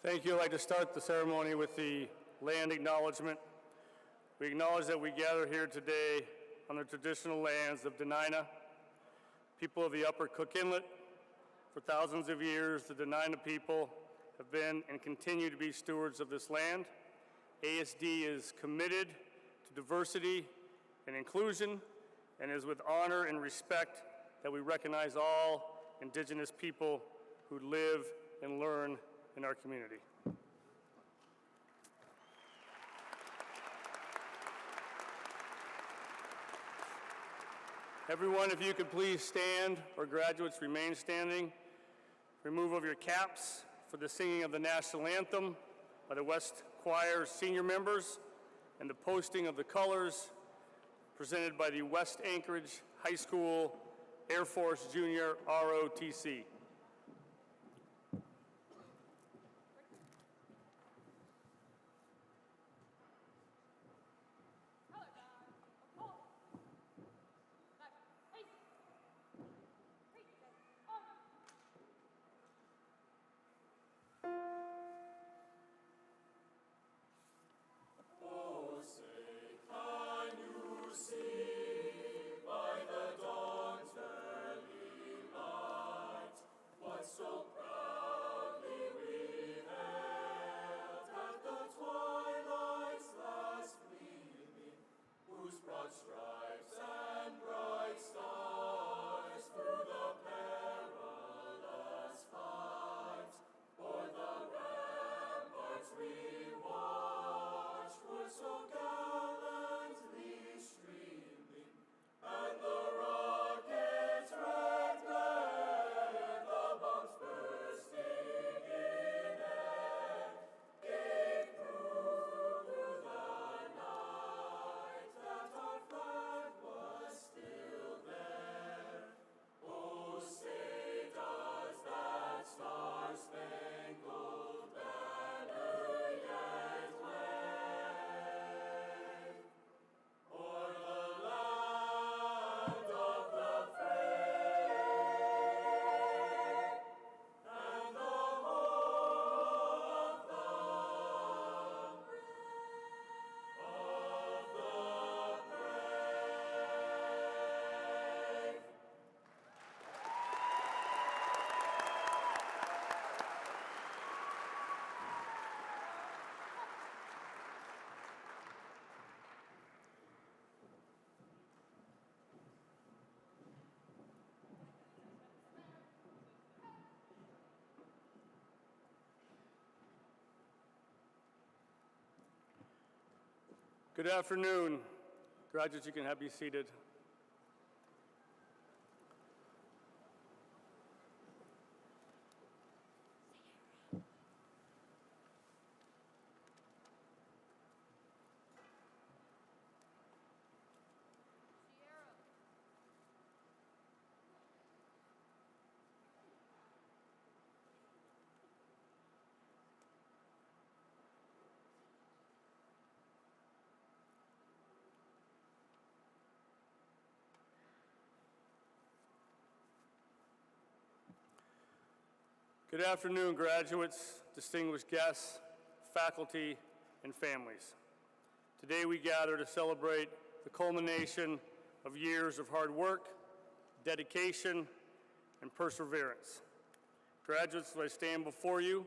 Thank you. I'd like to start the ceremony with the land acknowledgement. We acknowledge that we gather here today on the traditional lands of Dena'ina, people of the Upper Cook Inlet. For thousands of years, the Dena'ina people have been and continue to be stewards of this land. ASD is committed to diversity and inclusion, and is with honor and respect that we recognize all Indigenous people who live and learn in our community. Everyone, if you could please stand, or graduates remain standing. Remove of your caps for the singing of the national anthem by the West Choir senior members and the posting of the colors presented by the West Anchorage High School Air Force Junior ROTC. Good afternoon. Graduates, you can be seated. Good afternoon, graduates, distinguished guests, faculty, and families. Today we gather to celebrate the culmination of years of hard work, dedication, and perseverance. Graduates, as I stand before you,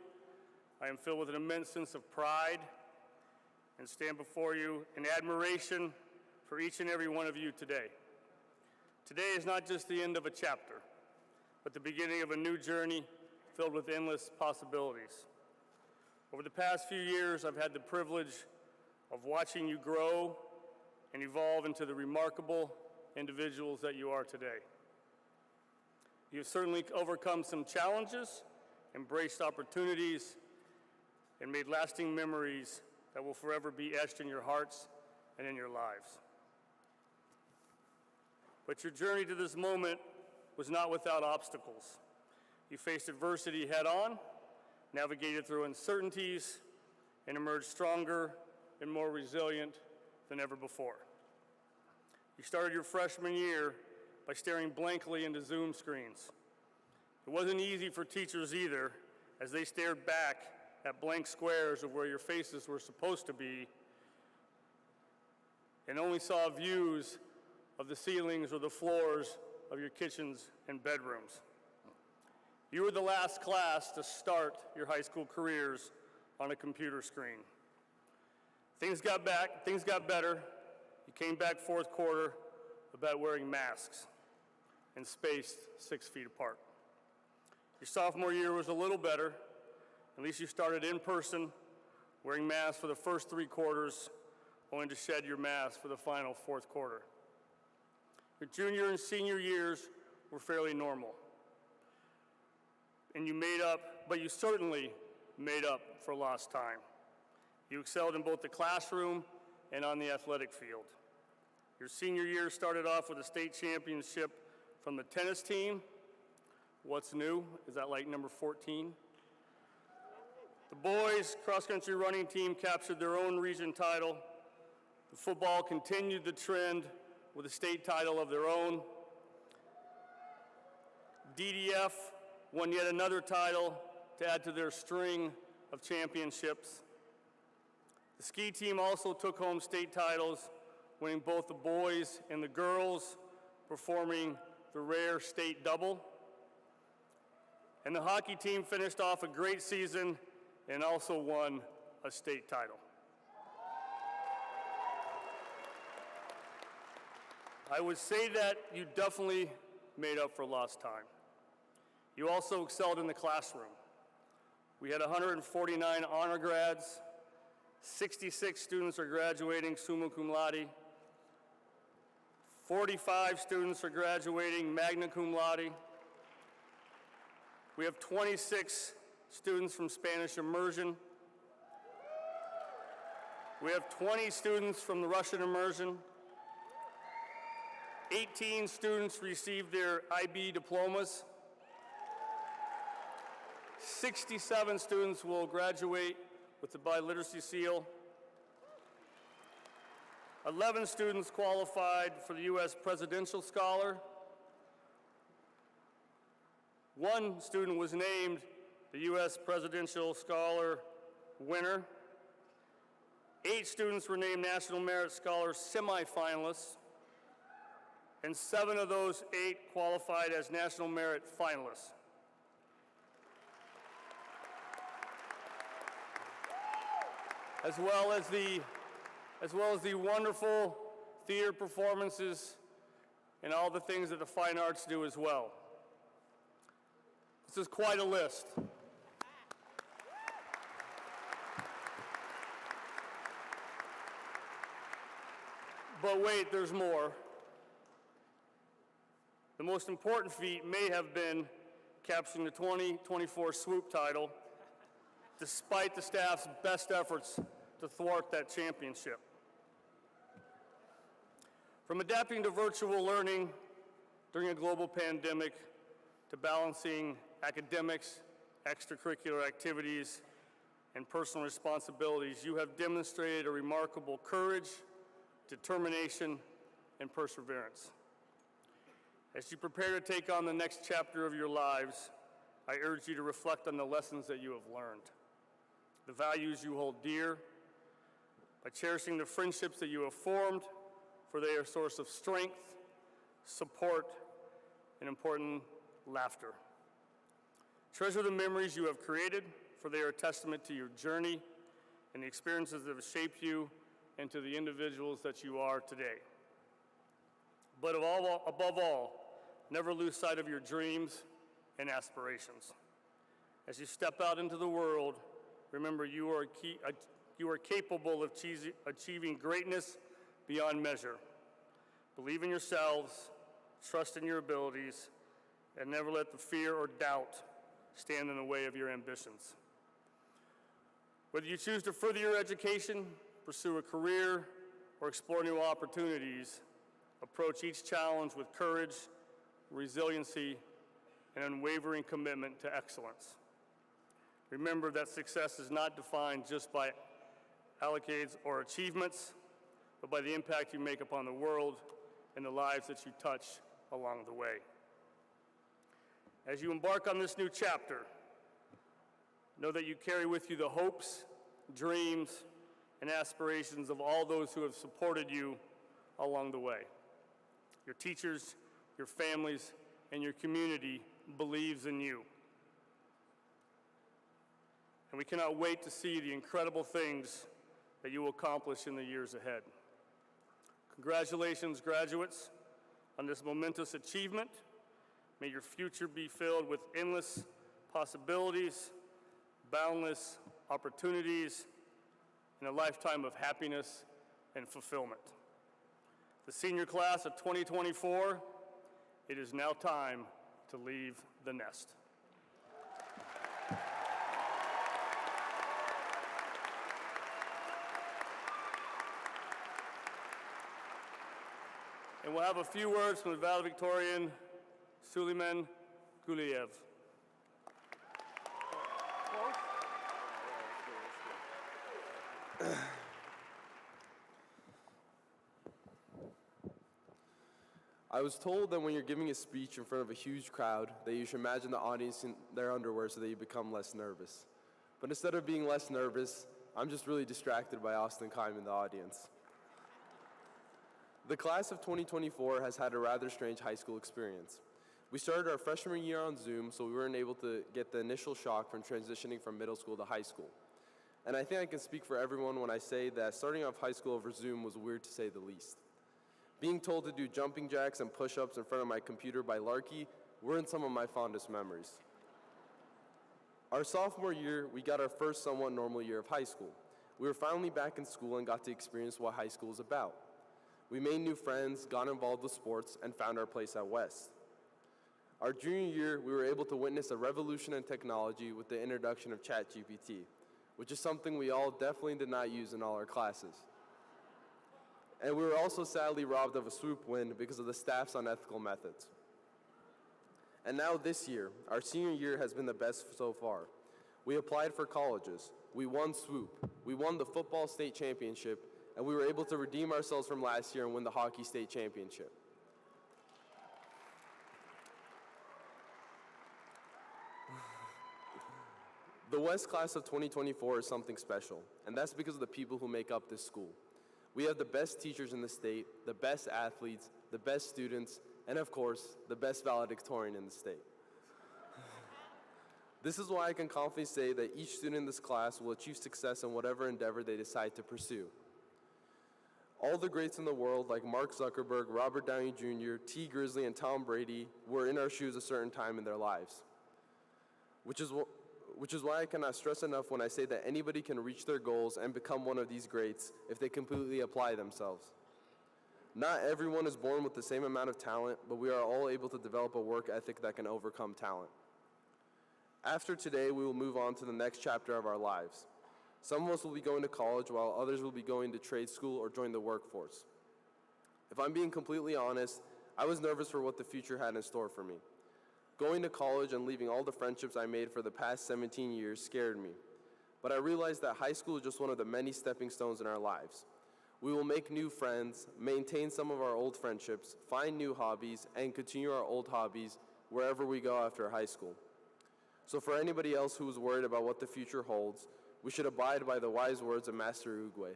I am filled with an immense sense of pride and stand before you in admiration for each and every one of you today. Today is not just the end of a chapter, but the beginning of a new journey filled with endless possibilities. Over the past few years, I've had the privilege of watching you grow and evolve into the remarkable individuals that you are today. You've certainly overcome some challenges, embraced opportunities, and made lasting memories that will forever be etched in your hearts and in your lives. But your journey to this moment was not without obstacles. You faced adversity head-on, navigated through uncertainties, and emerged stronger and more resilient than ever before. You started your freshman year by staring blankly into Zoom screens. It wasn't easy for teachers either, as they stared back at blank squares of where your faces were supposed to be and only saw views of the ceilings or the floors of your kitchens and bedrooms. You were the last class to start your high school careers on a computer screen. Things got better. You came back fourth quarter about wearing masks and spaced 6 feet apart. Your sophomore year was a little better. At least you started in person, wearing masks for the first 3 quarters, only to shed your mask for the final fourth quarter. Your junior and senior years were fairly normal. And you certainly made up for lost time. You excelled in both the classroom and on the athletic field. Your senior year started off with a state championship from the tennis team. What's new? Is that like number 14? The boys' cross-country running team captured their own region title. The football continued the trend with a state title of their own. DDF won yet another title to add to their string of championships. The ski team also took home state titles, winning both the boys and the girls, performing the rare state double. And the hockey team finished off a great season and also won a state title. I would say that you definitely made up for lost time. You also excelled in the classroom. We had 149 honor grads, 66 students are graduating summa cum laude, 45 students are graduating magna cum laude. We have 26 students from Spanish immersion. We have 20 students from the Russian immersion. 18 students received their IB diplomas. 67 students will graduate with the biliteracy seal. 11 students qualified for the U.S. Presidential Scholar. 1 student was named the U.S. Presidential Scholar winner. 8 students were named National Merit Scholar semifinalists, and 7 of those 8 qualified as National Merit finalists. As well as the wonderful theater performances and all the things that the fine arts do as well. This is quite a list. But wait, there's more. The most important feat may have been capturing the 2024 swoop title, despite the staff's best efforts to thwart that championship. From adapting to virtual learning during a global pandemic to balancing academics, extracurricular activities, and personal responsibilities, you have demonstrated a remarkable courage, determination, and perseverance. As you prepare to take on the next chapter of your lives, I urge you to reflect on the lessons that you have learned, the values you hold dear, by cherishing the friendships that you have formed, for they are a source of strength, support, and important laughter. Treasure the memories you have created, for they are a testament to your journey and the experiences that have shaped you into the individuals that you are today. But above all, never lose sight of your dreams and aspirations. As you step out into the world, remember you are capable of achieving greatness beyond measure. Believe in yourselves, trust in your abilities, and never let the fear or doubt stand in the way of your ambitions. Whether you choose to further your education, pursue a career, or explore new opportunities, approach each challenge with courage, resiliency, and unwavering commitment to excellence. Remember that success is not defined just by accolades or achievements, but by the impact you make upon the world and the lives that you touch along the way. As you embark on this new chapter, Know that you carry with you the hopes, dreams, and aspirations of all those who have supported you along the way. Your teachers, your families, and your community believes in you. And we cannot wait to see the incredible things that you will accomplish in the years ahead. Congratulations, graduates, on this momentous achievement. May your future be filled with endless possibilities, boundless opportunities, and a lifetime of happiness and fulfillment. The senior class of 2024, it is now time to leave the nest. And we'll have a few words from the valedictorian, Suleiman Guliev. I was told that when you're giving a speech in front of a huge crowd, that you should imagine the audience in their underwear so that you become less nervous. But instead of being less nervous, I'm just really distracted by Austin Keim in the audience. The class of 2024 has had a rather strange high school experience. We started our freshman year on Zoom, so we weren't able to get the initial shock from transitioning from middle school to high school. And I think I can speak for everyone when I say that starting off high school over Zoom was weird to say the least. Being told to do jumping jacks and push-ups in front of my computer by Larky weren't some of my fondest memories. Our sophomore year, we got our first somewhat normal year of high school. We were finally back in school and got to experience what high school is about. We made new friends, got involved with sports, and found our place at West. Our junior year, we were able to witness a revolution in technology with the introduction of ChatGPT, which is something we all definitely did not use in all our classes. And we were also sadly robbed of a swoop win because of the staff's unethical methods. And now this year, our senior year has been the best so far. We applied for colleges, we won swoop, we won the football state championship, and we were able to redeem ourselves from last year and win the hockey state championship. The West class of 2024 is something special, and that's because of the people who make up this school. We have the best teachers in the state, the best athletes, the best students, and of course, the best valedictorian in the state. This is why I can confidently say that each student in this class will achieve success in whatever endeavor they decide to pursue. All the greats in the world, like Mark Zuckerberg, Robert Downey Jr., T. Grizzly, and Tom Brady, were in our shoes a certain time in their lives. Which is why I cannot stress enough when I say that anybody can reach their goals and become one of these greats if they completely apply themselves. Not everyone is born with the same amount of talent, but we are all able to develop a work ethic that can overcome talent. After today, we will move on to the next chapter of our lives. Some of us will be going to college, while others will be going to trade school or join the workforce. If I'm being completely honest, I was nervous for what the future had in store for me. Going to college and leaving all the friendships I made for the past 17 years scared me. But I realized that high school is just one of the many stepping stones in our lives. We will make new friends, maintain some of our old friendships, find new hobbies, and continue our old hobbies wherever we go after high school. So for anybody else who is worried about what the future holds, we should abide by the wise words of Master Uguay.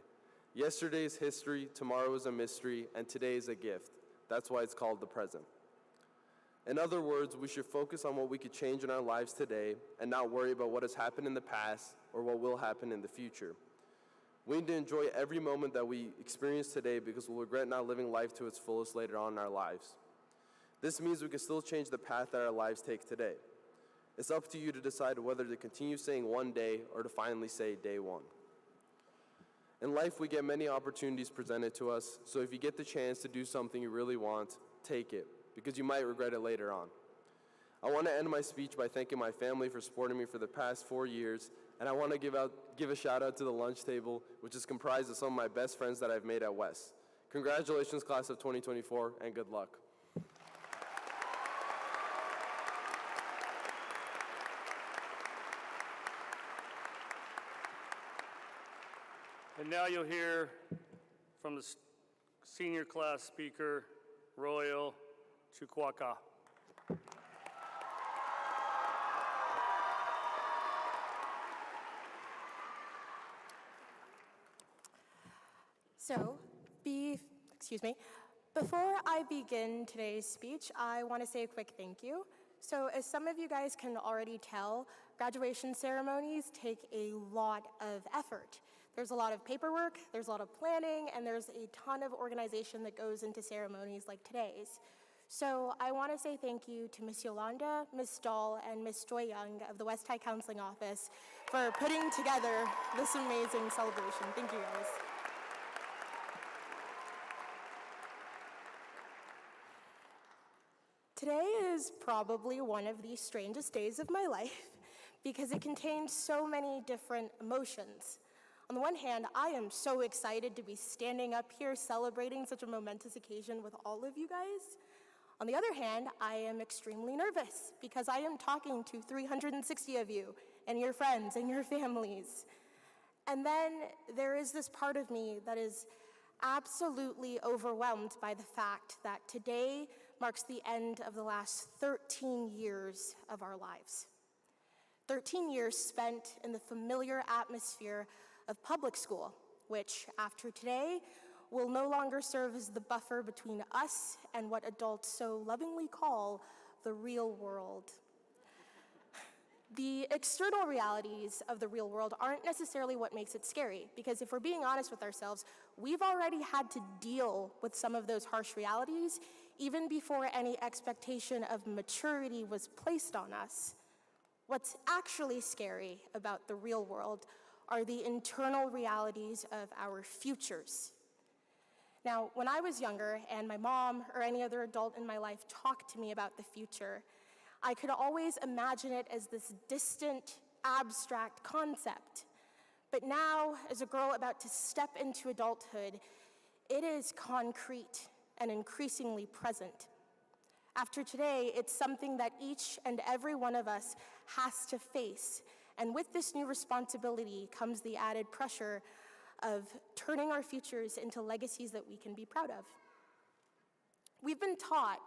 Yesterday is history, tomorrow is a mystery, and today is a gift. That's why it's called the present. In other words, we should focus on what we could change in our lives today and not worry about what has happened in the past or what will happen in the future. We need to enjoy every moment that we experience today because we'll regret not living life to its fullest later on in our lives. This means we can still change the path that our lives take today. It's up to you to decide whether to continue saying one day or to finally say day one. In life, we get many opportunities presented to us, so if you get the chance to do something you really want, take it, because you might regret it later on. I want to end my speech by thanking my family for supporting me for the past 4 years, and I want to give a shout out to the lunch table, which is comprised of some of my best friends that I've made at West. Congratulations, class of 2024, and good luck. And now you'll hear from the senior class speaker, Royal Chukwuka. So, excuse me, before I begin today's speech, I want to say a quick thank you. So, as some of you guys can already tell, graduation ceremonies take a lot of effort. There's a lot of paperwork, there's a lot of planning, and there's a ton of organization that goes into ceremonies like today's. So I want to say thank you to Ms. Yolanda, Ms. Stahl, and Ms. Joy Young of the West High Counseling Office for putting together this amazing celebration. Thank you, guys. Today is probably one of the strangest days of my life because it contains so many different emotions. On the one hand, I am so excited to be standing up here celebrating such a momentous occasion with all of you guys. On the other hand, I am extremely nervous because I am talking to 360 of you and your friends and your families. And then there is this part of me that is absolutely overwhelmed by the fact that today marks the end of the last 13 years of our lives. 13 years spent in the familiar atmosphere of public school, which after today will no longer serve as the buffer between us and what adults so lovingly call the real world. The external realities of the real world aren't necessarily what makes it scary, because if we're being honest with ourselves, we've already had to deal with some of those harsh realities even before any expectation of maturity was placed on us. What's actually scary about the real world are the internal realities of our futures. Now, when I was younger and my mom or any other adult in my life talked to me about the future, I could always imagine it as this distant, abstract concept. But now, as a girl about to step into adulthood, it is concrete and increasingly present. After today, it's something that each and every one of us has to face. And with this new responsibility comes the added pressure of turning our futures into legacies that we can be proud of. We've been taught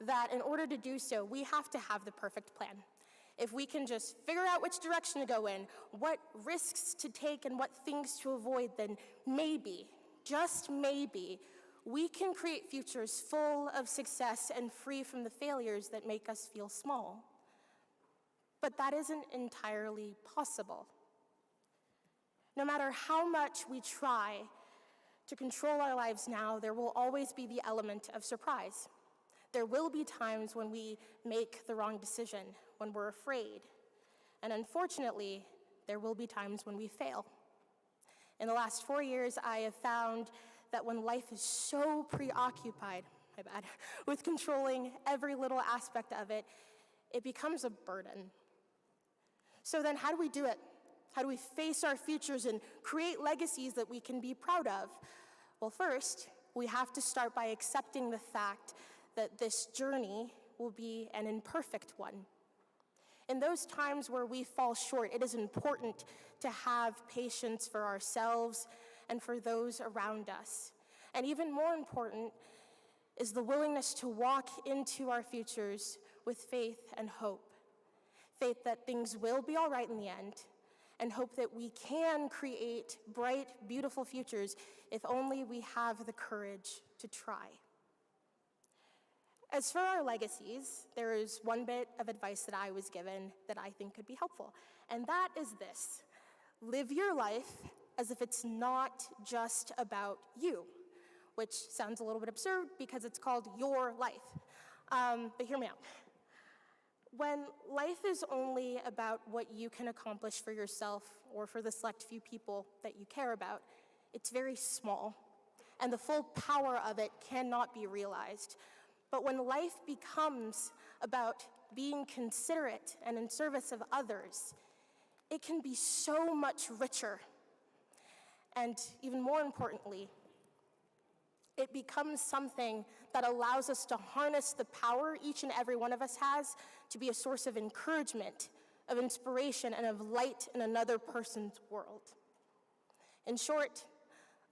that in order to do so, we have to have the perfect plan. If we can just figure out which direction to go in, what risks to take and what things to avoid, then maybe, just maybe, we can create futures full of success and free from the failures that make us feel small. But that isn't entirely possible. No matter how much we try to control our lives now, there will always be the element of surprise. There will be times when we make the wrong decision, when we're afraid. And unfortunately, there will be times when we fail. In the last 4 years, I have found that when life is so preoccupied, with controlling every little aspect of it, it becomes a burden. So then how do we do it? How do we face our futures and create legacies that we can be proud of? Well, first, we have to start by accepting the fact that this journey will be an imperfect one. In those times where we fall short, it is important to have patience for ourselves and for those around us. And even more important is the willingness to walk into our futures with faith and hope. Faith that things will be all right in the end, and hope that we can create bright, beautiful futures if only we have the courage to try. As for our legacies, there is one bit of advice that I was given that I think could be helpful, and that is this: live your life as if it's not just about you, which sounds a little bit absurd because it's called your life. But hear me out. When life is only about what you can accomplish for yourself or for the select few people that you care about, it's very small, and the full power of it cannot be realized. But when life becomes about being considerate and in service of others, it can be so much richer. And even more importantly, it becomes something that allows us to harness the power each and every one of us has to be a source of encouragement, of inspiration, and of light in another person's world. In short,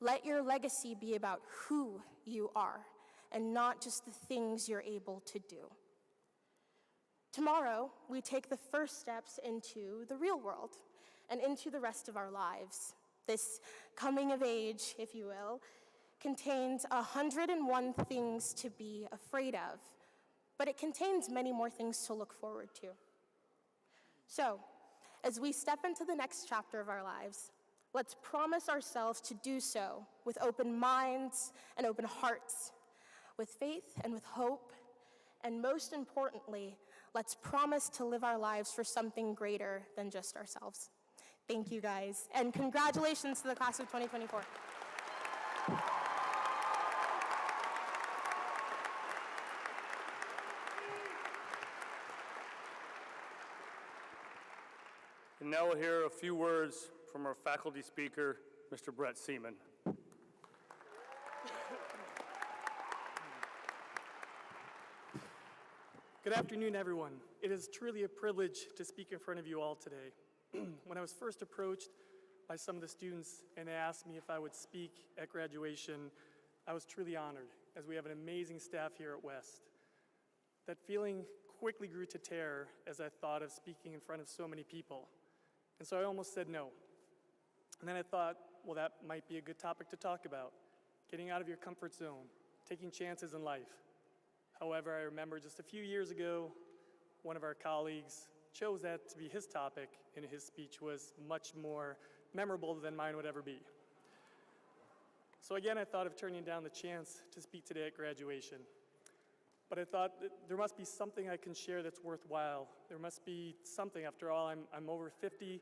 let your legacy be about who you are and not just the things you're able to do. Tomorrow, we take the first steps into the real world and into the rest of our lives. This coming of age, if you will, contains 101 things to be afraid of, but it contains many more things to look forward to. So, as we step into the next chapter of our lives, let's promise ourselves to do so with open minds and open hearts, with faith and with hope, and most importantly, let's promise to live our lives for something greater than just ourselves. Thank you, guys, and congratulations to the class of 2024. And now we'll hear a few words from our faculty speaker, Mr. Brett Seaman. Good afternoon, everyone. It is truly a privilege to speak in front of you all today. When I was first approached by some of the students and they asked me if I would speak at graduation, I was truly honored, as we have an amazing staff here at West. That feeling quickly grew to terror as I thought of speaking in front of so many people. And so I almost said no. And then I thought, well, that might be a good topic to talk about, getting out of your comfort zone, taking chances in life. However, I remember just a few years ago, one of our colleagues chose that to be his topic, and his speech was much more memorable than mine would ever be. So again, I thought of turning down the chance to speak today at graduation. But I thought that there must be something I can share that's worthwhile. There must be something. After all, I'm over 50.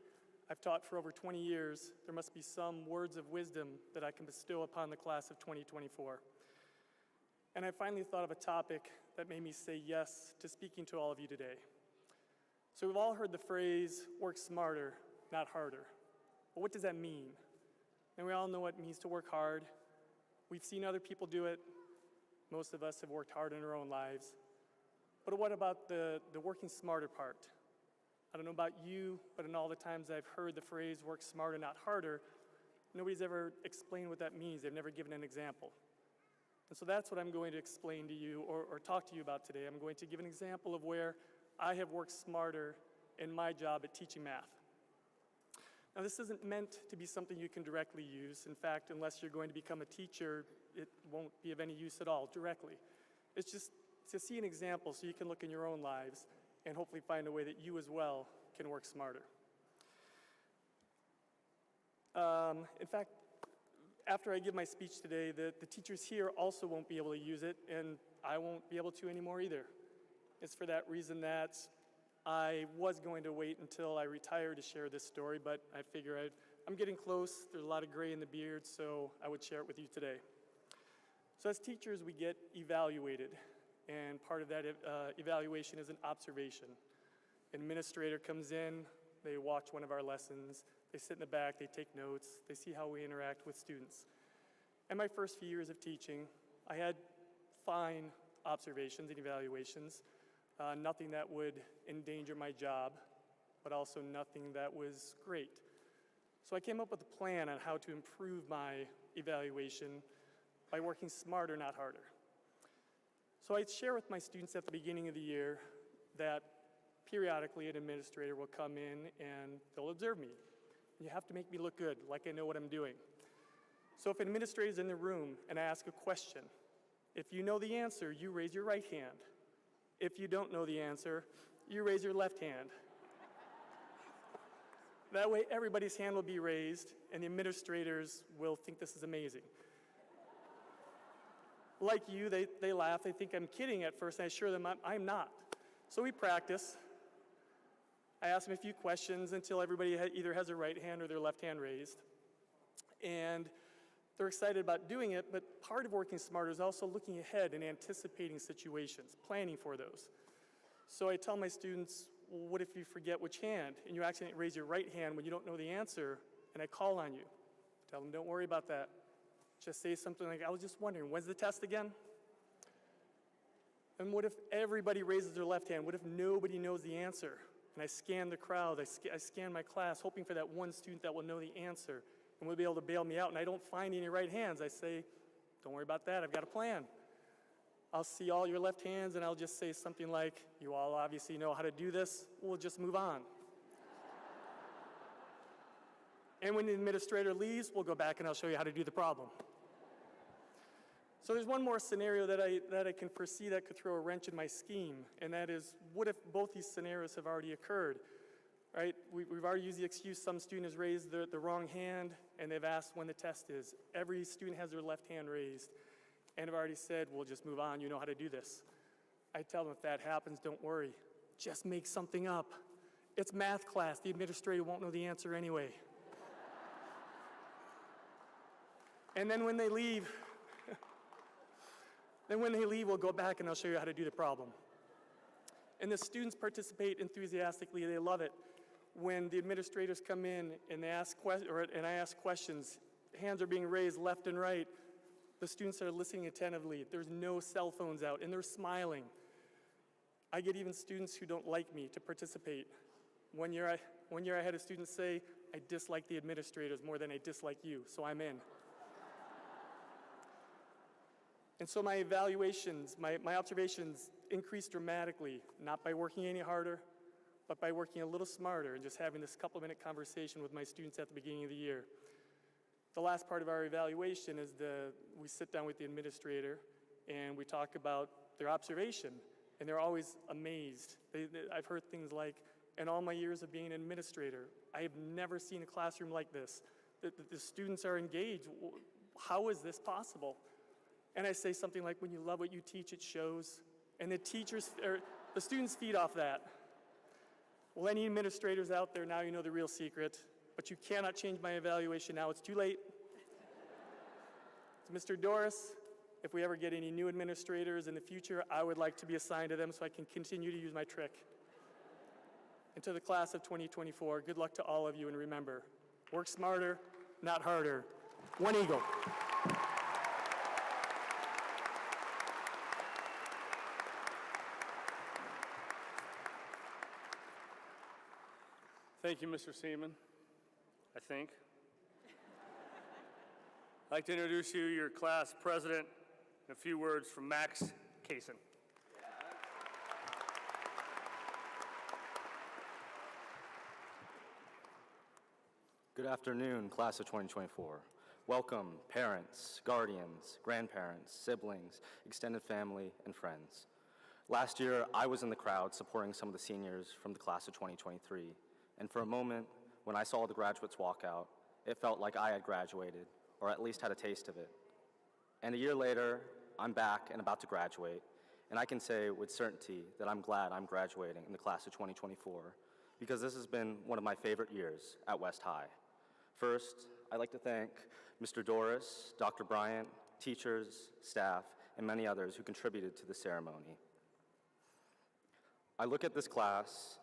I've taught for over 20 years. There must be some words of wisdom that I can bestow upon the class of 2024. And I finally thought of a topic that made me say yes to speaking to all of you today. So we've all heard the phrase, work smarter, not harder. But what does that mean? And we all know what it means to work hard. We've seen other people do it. Most of us have worked hard in our own lives. But what about the working smarter part? I don't know about you, but in all the times I've heard the phrase work smarter, not harder, nobody's ever explained what that means. They've never given an example. And so that's what I'm going to explain to you or talk to you about today. I'm going to give an example of where I have worked smarter in my job at teaching math. Now, this isn't meant to be something you can directly use. In fact, unless you're going to become a teacher, it won't be of any use at all directly. It's just to see an example so you can look in your own lives and hopefully find a way that you as well can work smarter. In fact, after I give my speech today, the teachers here also won't be able to use it, and I won't be able to anymore either. It's for that reason that I was going to wait until I retire to share this story, but I figure I'm getting close. There's a lot of gray in the beard, so I would share it with you today. So as teachers, we get evaluated, and part of that evaluation is an observation. An administrator comes in, they watch one of our lessons, they sit in the back, they take notes, they see how we interact with students. In my first few years of teaching, I had fine observations and evaluations, nothing that would endanger my job, but also nothing that was great. So I came up with a plan on how to improve my evaluation by working smarter, not harder. So I share with my students at the beginning of the year that periodically an administrator will come in and they'll observe me. You have to make me look good, like I know what I'm doing. So if an administrator is in the room and I ask a question, if you know the answer, you raise your right hand. If you don't know the answer, you raise your left hand. That way everybody's hand will be raised and the administrators will think this is amazing. Like you, they laugh, they think I'm kidding at first, and I assure them I'm not. So we practice. I ask them a few questions until everybody either has their right hand or their left hand raised. And they're excited about doing it, but part of working smarter is also looking ahead and anticipating situations, planning for those. So I tell my students, well, what if you forget which hand and you accidentally raise your right hand when you don't know the answer and I call on you? Tell them, don't worry about that. Just say something like, I was just wondering, when's the test again? And what if everybody raises their left hand? What if nobody knows the answer? And I scan the crowd, I scan my class, hoping for that one student that will know the answer and will be able to bail me out, and I don't find any right hands. I say, don't worry about that, I've got a plan. I'll see all your left hands, and I'll just say something like, you all obviously know how to do this, we'll just move on. And when the administrator leaves, we'll go back and I'll show you how to do the problem. So there's one more scenario that I can foresee that could throw a wrench in my scheme, and that is, what if both these scenarios have already occurred, right? We've already used the excuse some student has raised the wrong hand, and they've asked when the test is. Every student has their left hand raised, and I've already said, well, just move on, you know how to do this. I tell them, if that happens, don't worry. Just make something up. It's math class. The administrator won't know the answer anyway. And then when they leave, we'll go back and I'll show you how to do the problem. And the students participate enthusiastically. They love it. When the administrators come in and I ask questions, hands are being raised left and right. The students are listening attentively. There's no cell phones out, and they're smiling. I get even students who don't like me to participate. One year I had a student say, I dislike the administrators more than I dislike you, so I'm in. And so my evaluations, my observations increased dramatically, not by working any harder, but by working a little smarter and just having this couple-minute conversation with my students at the beginning of the year. The last part of our evaluation is we sit down with the administrator and we talk about their observation, and they're always amazed. I've heard things like, in all my years of being an administrator, I have never seen a classroom like this. The students are engaged. How is this possible? And I say something like, when you love what you teach, it shows. And the students feed off that. Well, any administrators out there, now you know the real secret, but you cannot change my evaluation now. It's too late. So Mr. Doris, if we ever get any new administrators in the future, I would like to be assigned to them so I can continue to use my trick. And to the class of 2024, good luck to all of you, and remember, work smarter, not harder. One Eagle. Thank you, Mr. Seaman, I think. I'd like to introduce you, your class president, in a few words from Max Kaysen. Good afternoon, class of 2024. Welcome, parents, guardians, grandparents, siblings, extended family, and friends. Last year, I was in the crowd supporting some of the seniors from the class of 2023, and for a moment, when I saw the graduates walk out, it felt like I had graduated, or at least had a taste of it. And a year later, I'm back and about to graduate, and I can say with certainty that I'm glad I'm graduating in the class of 2024, because this has been one of my favorite years at West High. First, I'd like to thank Mr. Doris, Dr. Bryant, teachers, staff, and many others who contributed to the ceremony. I look at this class,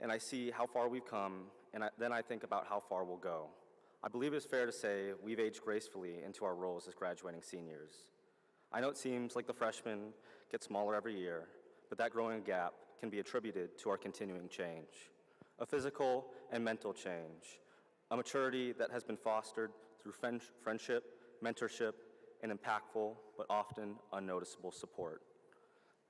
and I see how far we've come, and then I think about how far we'll go. I believe it's fair to say we've aged gracefully into our roles as graduating seniors. I know it seems like the freshmen get smaller every year, but that growing gap can be attributed to our continuing change. A physical and mental change, a maturity that has been fostered through friendship, mentorship, and impactful but often unnoticeable support.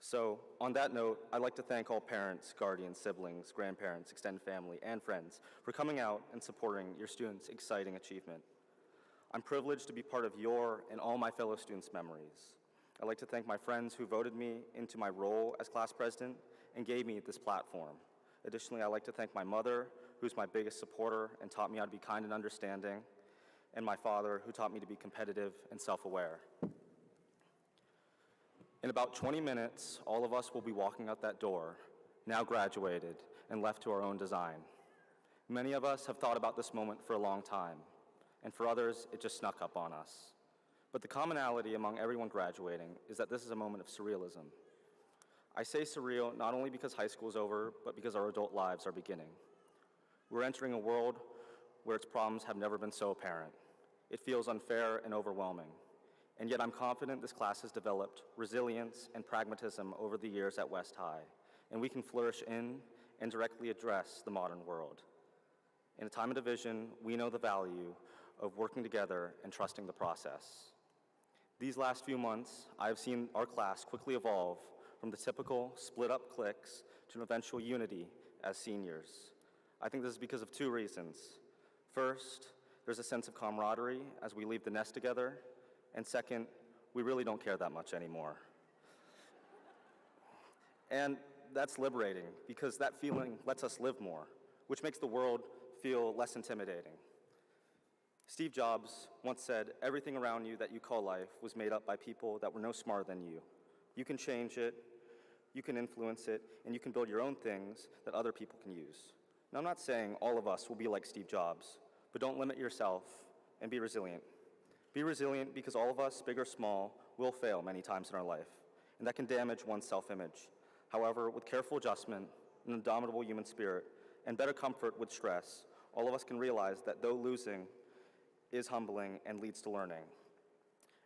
So, on that note, I'd like to thank all parents, guardians, siblings, grandparents, extended family, and friends for coming out and supporting your students' exciting achievement. I'm privileged to be part of your and all my fellow students' memories. I'd like to thank my friends who voted me into my role as class president and gave me this platform. Additionally, I'd like to thank my mother, who's my biggest supporter and taught me how to be kind and understanding, and my father, who taught me to be competitive and self-aware. In about 20 minutes, all of us will be walking out that door, now graduated and left to our own design. Many of us have thought about this moment for a long time, and for others, it just snuck up on us. But the commonality among everyone graduating is that this is a moment of surrealism. I say surreal not only because high school is over, but because our adult lives are beginning. We're entering a world where its problems have never been so apparent. It feels unfair and overwhelming. And yet I'm confident this class has developed resilience and pragmatism over the years at West High, and we can flourish in and directly address the modern world. In a time of division, we know the value of working together and trusting the process. These last few months, I've seen our class quickly evolve from the typical split-up cliques to an eventual unity as seniors. I think this is because of two reasons. First, there's a sense of camaraderie as we leave the nest together, and second, we really don't care that much anymore. And that's liberating because that feeling lets us live more, which makes the world feel less intimidating. Steve Jobs once said, "Everything around you that you call life was made up by people that were no smarter than you. You can change it, you can influence it, and you can build your own things that other people can use." Now, I'm not saying all of us will be like Steve Jobs, but don't limit yourself and be resilient. Be resilient because all of us, big or small, will fail many times in our life, and that can damage one's self-image. However, with careful adjustment, an indomitable human spirit, and better comfort with stress, all of us can realize that though losing is humbling and leads to learning.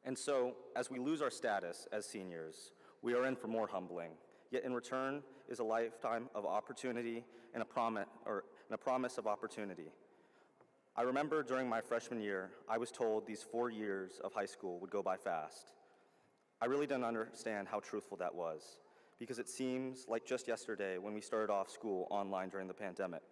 And so, as we lose our status as seniors, we are in for more humbling, yet in return is a lifetime of opportunity and a promise of opportunity. I remember during my freshman year, I was told these 4 years of high school would go by fast. I really didn't understand how truthful that was, because it seems like just yesterday when we started off school online during the pandemic.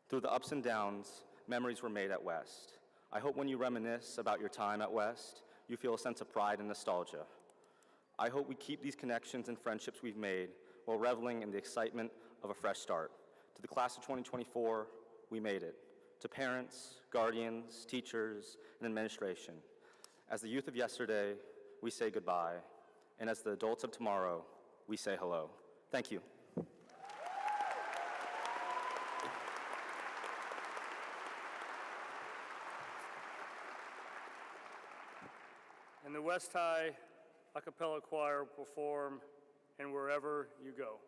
Through the ups and downs, memories were made at West. I hope when you reminisce about your time at West, you feel a sense of pride and nostalgia. I hope we keep these connections and friendships we've made while reveling in the excitement of a fresh start. To the class of 2024, we made it. To parents, guardians, teachers, and administration, as the youth of yesterday, we say goodbye, and as the adults of tomorrow, we say hello. Thank you. And the West High a cappella choir will perform "And Wherever You Go."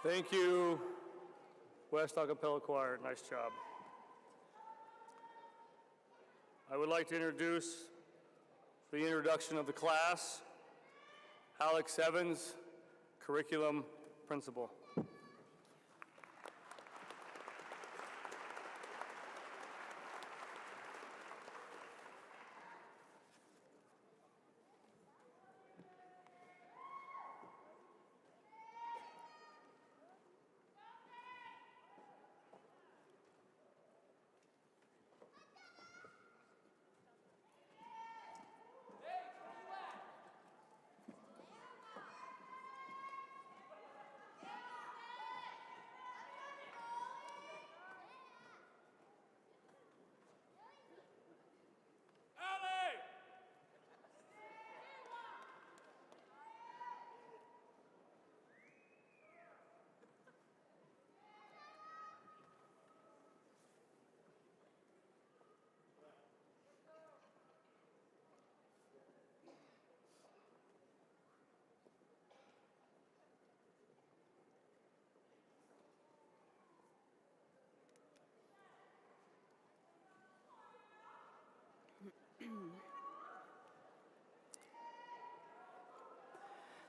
Thank you, West Acapella Choir. Nice job. I would like to introduce the introduction of the class, Alex Evans, Curriculum Principal.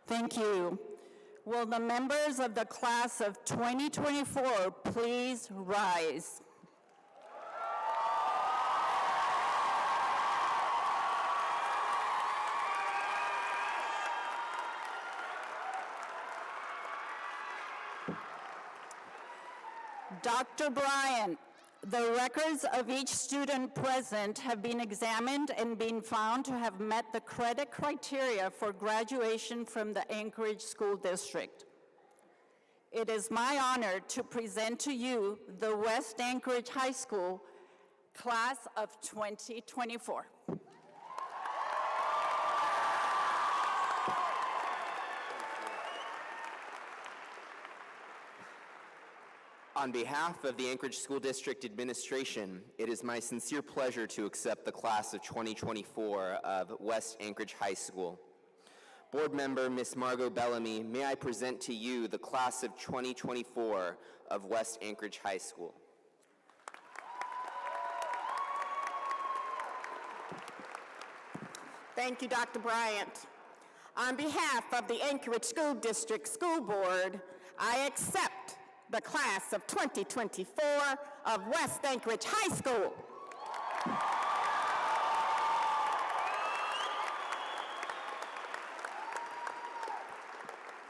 Thank you. Will the members of the class of 2024 please rise? Dr. Bryant, the records of each student present have been examined and been found to have met the credit criteria for graduation from the Anchorage School District. It is my honor to present to you the West Anchorage High School class of 2024. On behalf of the Anchorage School District Administration, it is my sincere pleasure to accept the class of 2024 of West Anchorage High School. Board member Ms. Margot Bellamy, may I present to you the class of 2024 of West Anchorage High School. Thank you, Dr. Bryant. On behalf of the Anchorage School District School Board, I accept the class of 2024 of West Anchorage High School.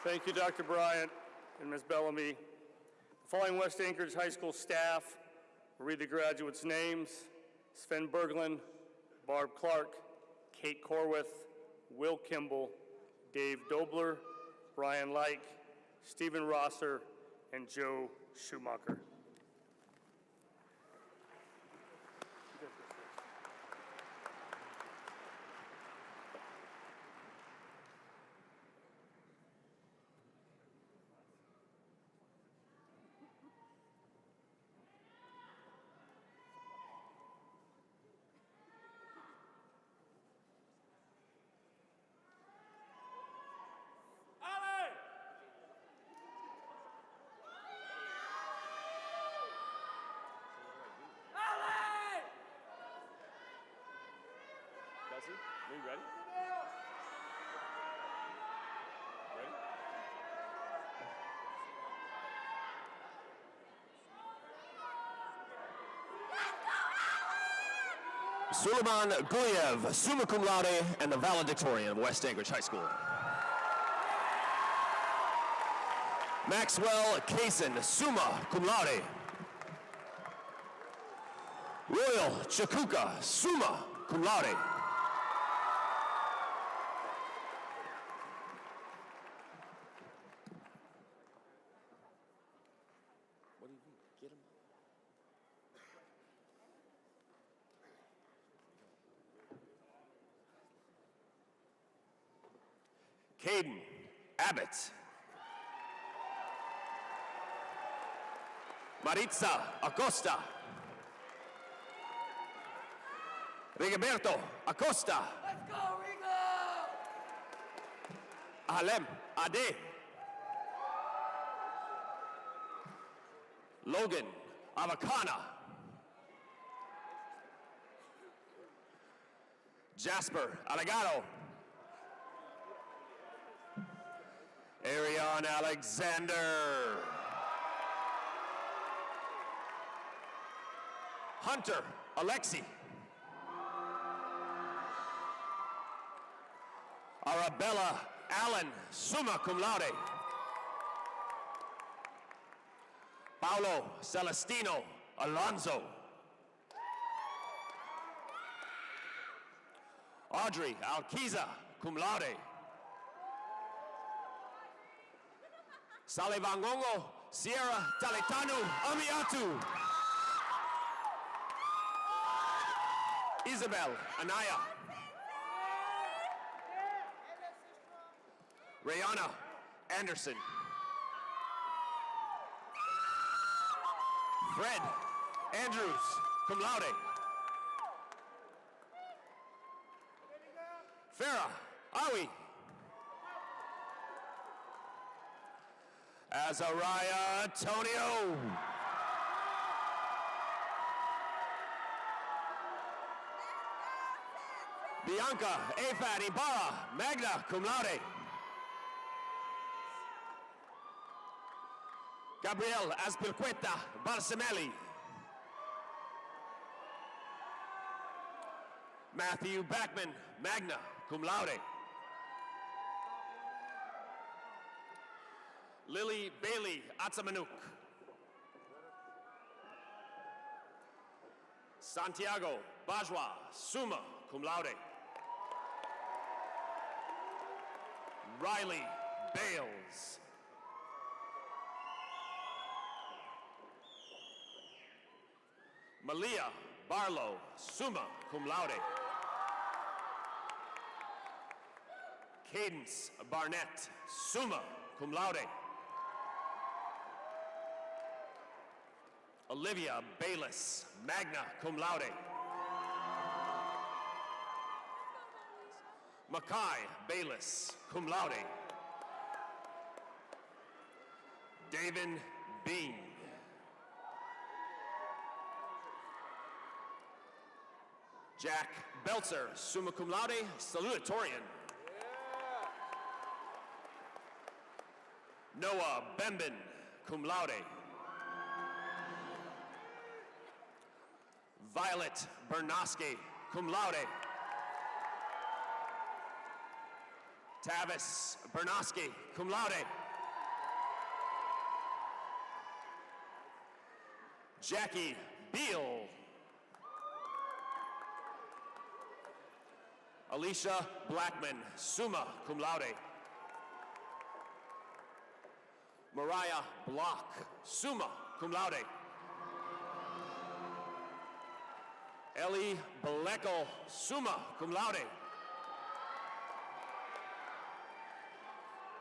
Thank you, Dr. Bryant and Ms. Bellamy. The following West Anchorage High School staff will read the graduates' names: Sven Berglund, Barb Clark, Kate Corwith, Will Kimball, Dave Dobler, Brian Leik, Stephen Rosser, and Joe Schumacher. Are you ready? Suleiman Guyev, summa cum laude, and the valedictorian of West Anchorage High School. Maxwell Kaysen, summa cum laude. Royal Chakuka, summa cum laude. Caden Abbott. Maritza Acosta. Rigoberto Acosta. Let's go, Rigo! Alem Ade. Logan Avakana. Jasper Allegado. Arion Alexander. Hunter Alexi. Arabella Allen, summa cum laude. Paulo Celestino Alonso. Audrey Alquiza, cum laude. Salivangongo Sierra Talitanu Amiatu. Isabel Anaya. Rayana Anderson. Fred Andrews, cum laude. Farah Awi. Azariah Antonio. Bianca Afad Ibarra, magna cum laude. Gabriel Azpilcueta Barcimelli. Matthew Backman, magna cum laude. Lily Bailey Atzamanuk. Santiago Bajwa, summa cum laude. Riley Bales. Malia Barlow, summa cum laude. Cadence Barnett, summa cum laude. Olivia Bayless, magna cum laude. Makai Bayless, cum laude. David Bean. Jack Belzer, summa cum laude, salutatorian. Noah Bembin, cum laude. Violet Bernoski, cum laude. Tavis Bernoski, cum laude. Jackie Beal. Alicia Blackman, summa cum laude. Mariah Block, summa cum laude. Ellie Bleckel, summa cum laude.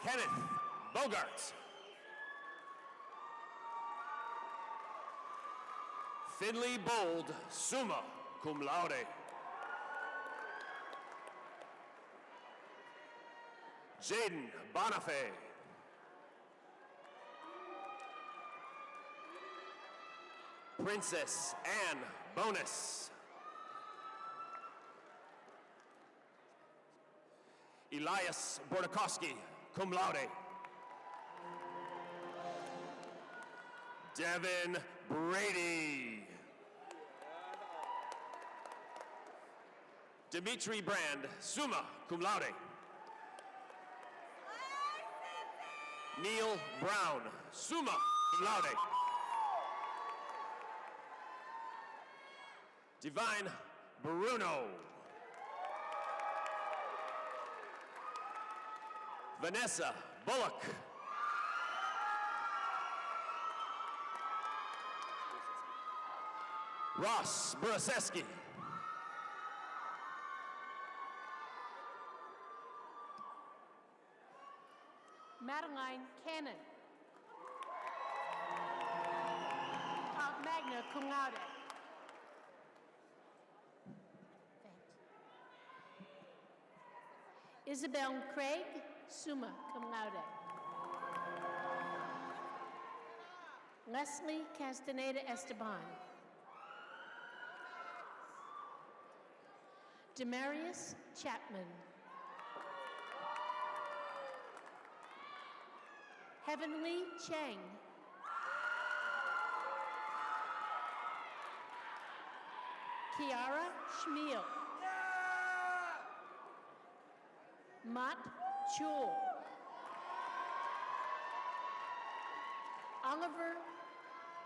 Kenneth Bogart. Finley Bold, summa cum laude. Jaden Bonifay. Princess Anne Bonus. Elias Bordakowski, cum laude. Devin Brady. Dimitri Brand, summa cum laude. Neil Brown, summa cum laude. Divine Bruno. Vanessa Bullock. Ross Buraseski. Madeline Cannon. Magna cum laude. Thanks. Isabel Craig, summa cum laude. Leslie Castaneda Esteban. Demarius Chapman. Heavenly Chang. Kiara Schmiel. Mott Chul. Oliver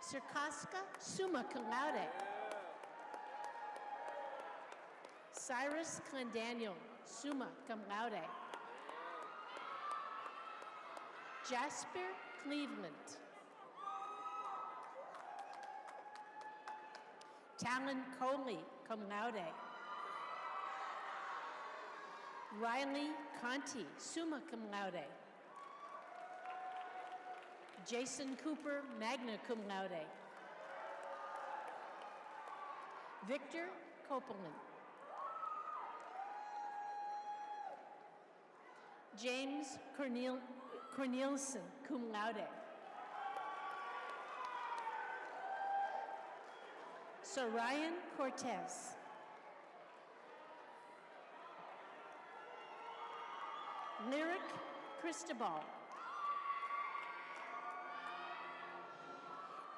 Sirkaska, summa cum laude. Cyrus Clendaniel, summa cum laude. Jasper Cleveland. Talon Coley, cum laude. Riley Conti, summa cum laude. Jason Cooper, magna cum laude. Victor Copeland. James Cornelison, cum laude. Sorian Cortez. Lyric Cristobal.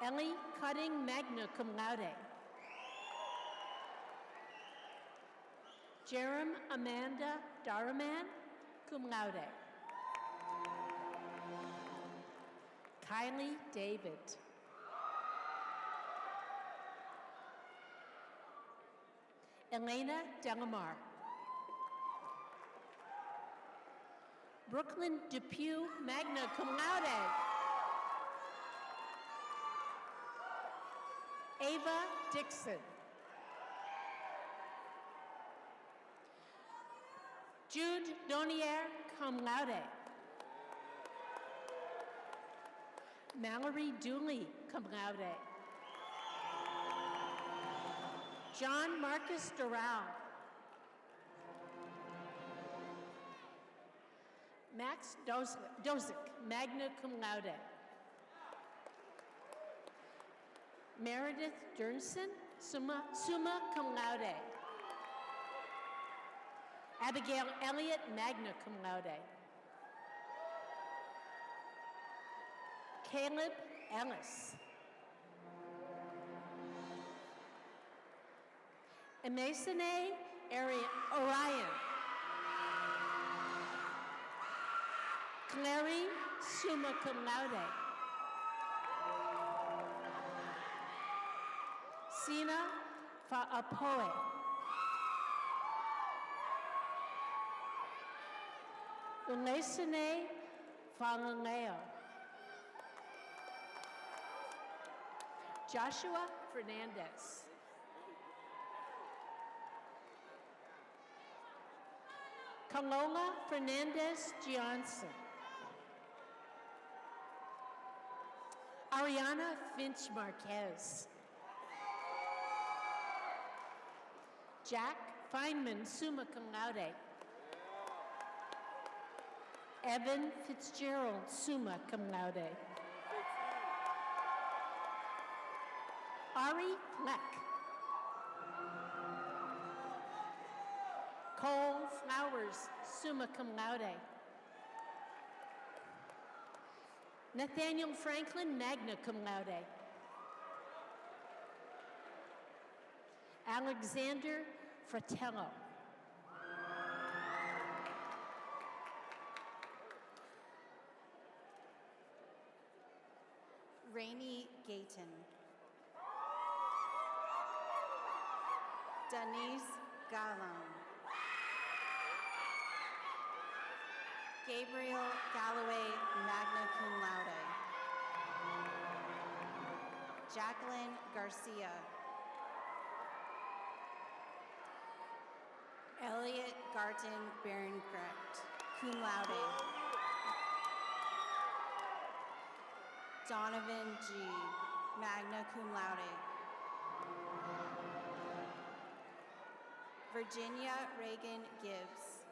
Ellie Cutting, magna cum laude. Jerem Amanda Daraman, cum laude. Kylie David. Elena Delamar. Brooklyn Depew, magna cum laude. Ava Dixon. Jude Donier, cum laude. Mallory Dooley, cum laude. John Marcus Doral. Max Dozick, magna cum laude. Meredith Durnson, summa cum laude. Abigail Elliott, magna cum laude. Caleb Ellis. Emasene Orion. Clary, summa cum laude. Sina Fa'apoe. Unesene Falaleo. Joshua Fernandez. Kalola Fernandez Johnson. Ariana Finch Marquez. Jack Feynman, summa cum laude. Evan Fitzgerald, summa cum laude. Ari Fleck. Cole Flowers, summa cum laude. Nathaniel Franklin, magna cum laude. Alexander Fratello. Rainey Gayton. Denise Gallon. Gabriel Galloway, magna cum laude. Jacqueline Garcia. Elliot Garton Berenkrecht, cum laude. Donovan G., magna cum laude. Virginia Reagan Gibbs.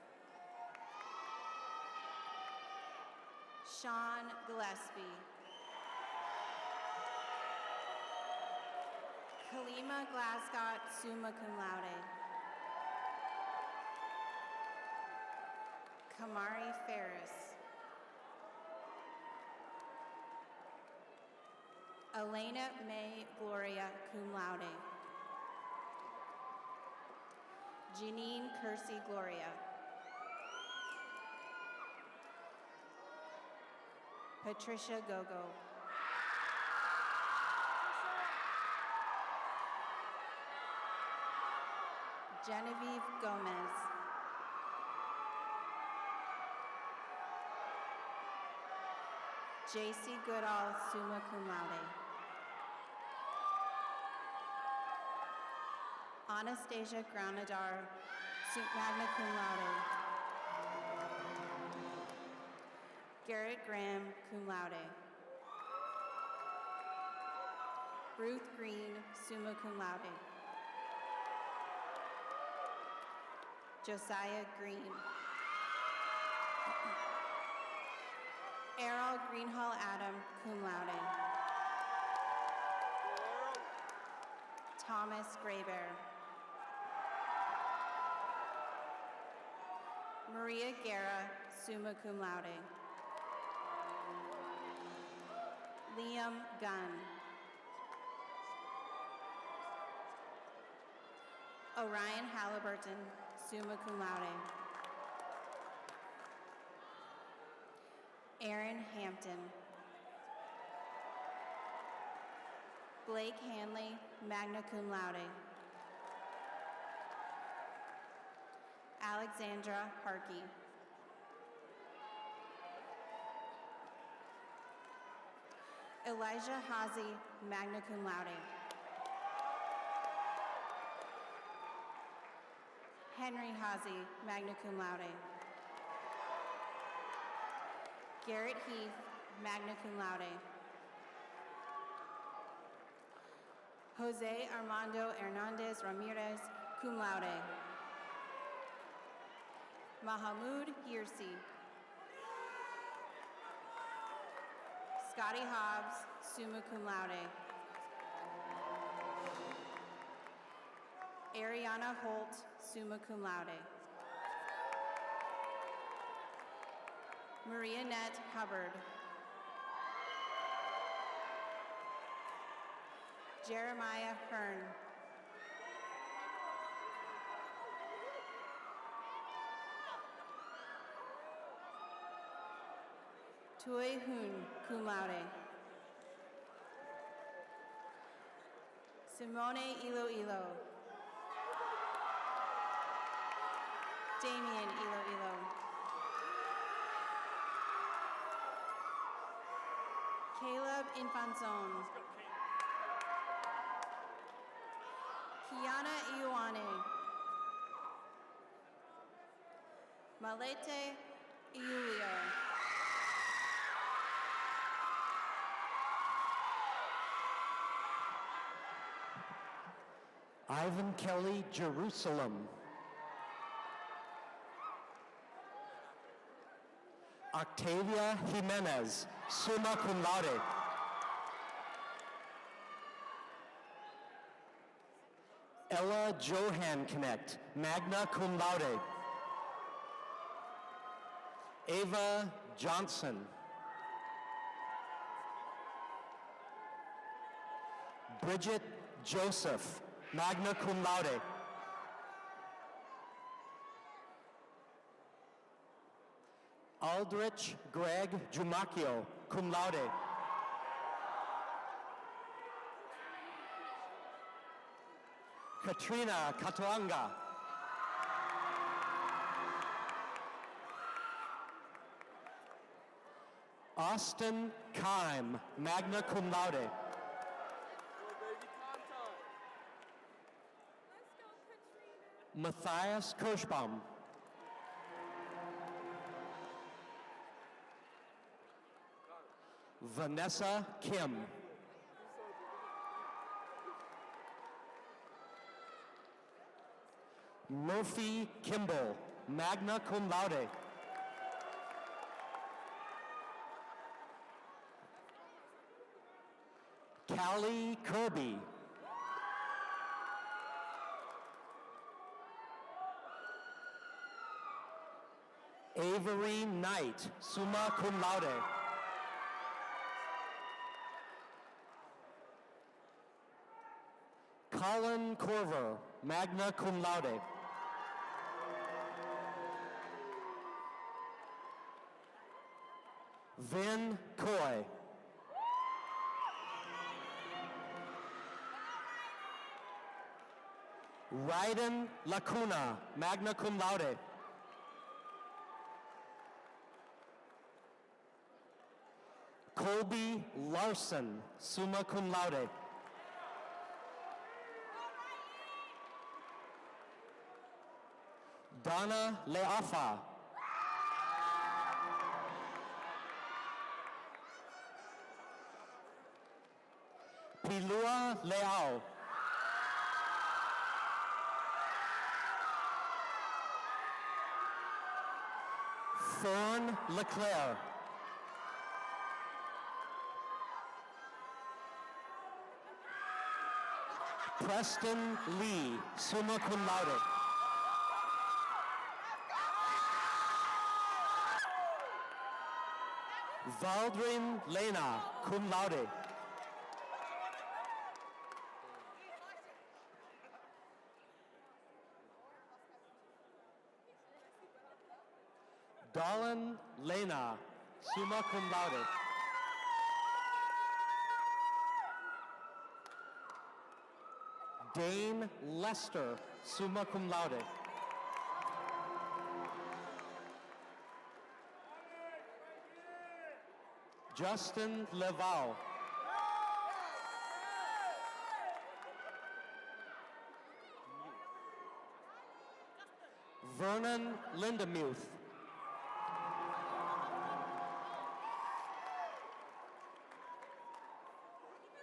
Sean Gillespie. Halima Glasgott, summa cum laude. Kamari Ferris. Elena May Gloria, cum laude. Janine Kersey Gloria. Patricia Gogo. Genevieve Gomez. J.C. Goodall, summa cum laude. Anastasia Granadar, magna cum laude. Garrett Graham, cum laude. Ruth Green, summa cum laude. Josiah Green. Errol Greenhall Adam, cum laude. Thomas Graybear. Maria Guerra, summa cum laude. Liam Gunn. Orion Halliburton, summa cum laude. Aaron Hampton. Blake Hanley, magna cum laude. Alexandra Harkey. Elijah Hazy, magna cum laude. Henry Hazy, magna cum laude. Garrett Heath, magna cum laude. Jose Armando Hernandez Ramirez, cum laude. Mahamoud Hirsi. Scotty Hobbs, summa cum laude. Ariana Holt, summa cum laude. Maria Nett Hubbard. Jeremiah Hearn. Tui Hoon, cum laude. Simone Iloilo. Damian Iloilo. Caleb Infanzon. Kiana Ioane. Malete Iulio. Ivan Kelly, Jerusalem. Octavia Jimenez, summa cum laude. Ella Johan Connect, magna cum laude. Ava Johnson. Bridget Joseph, magna cum laude. Aldrich Greg Jumacchio, cum laude. Katrina Katoanga. Austin Kime, magna cum laude. Matthias Kirschbaum. Vanessa Kim. Murphy Kimball, magna cum laude. Callie Kirby. Avery Knight, summa cum laude. Colin Corver, magna cum laude. Vin Coy. Ryden Lacuna, magna cum laude. Colby Larson, summa cum laude. Donna Leafa. Pilua Leao. Thorn Leclerc. Preston Lee, summa cum laude. Valdrin Lena, cum laude. Dolan Lena, summa cum laude. Dane Lester, summa cum laude. Justin Leval. Vernon Lindemuth.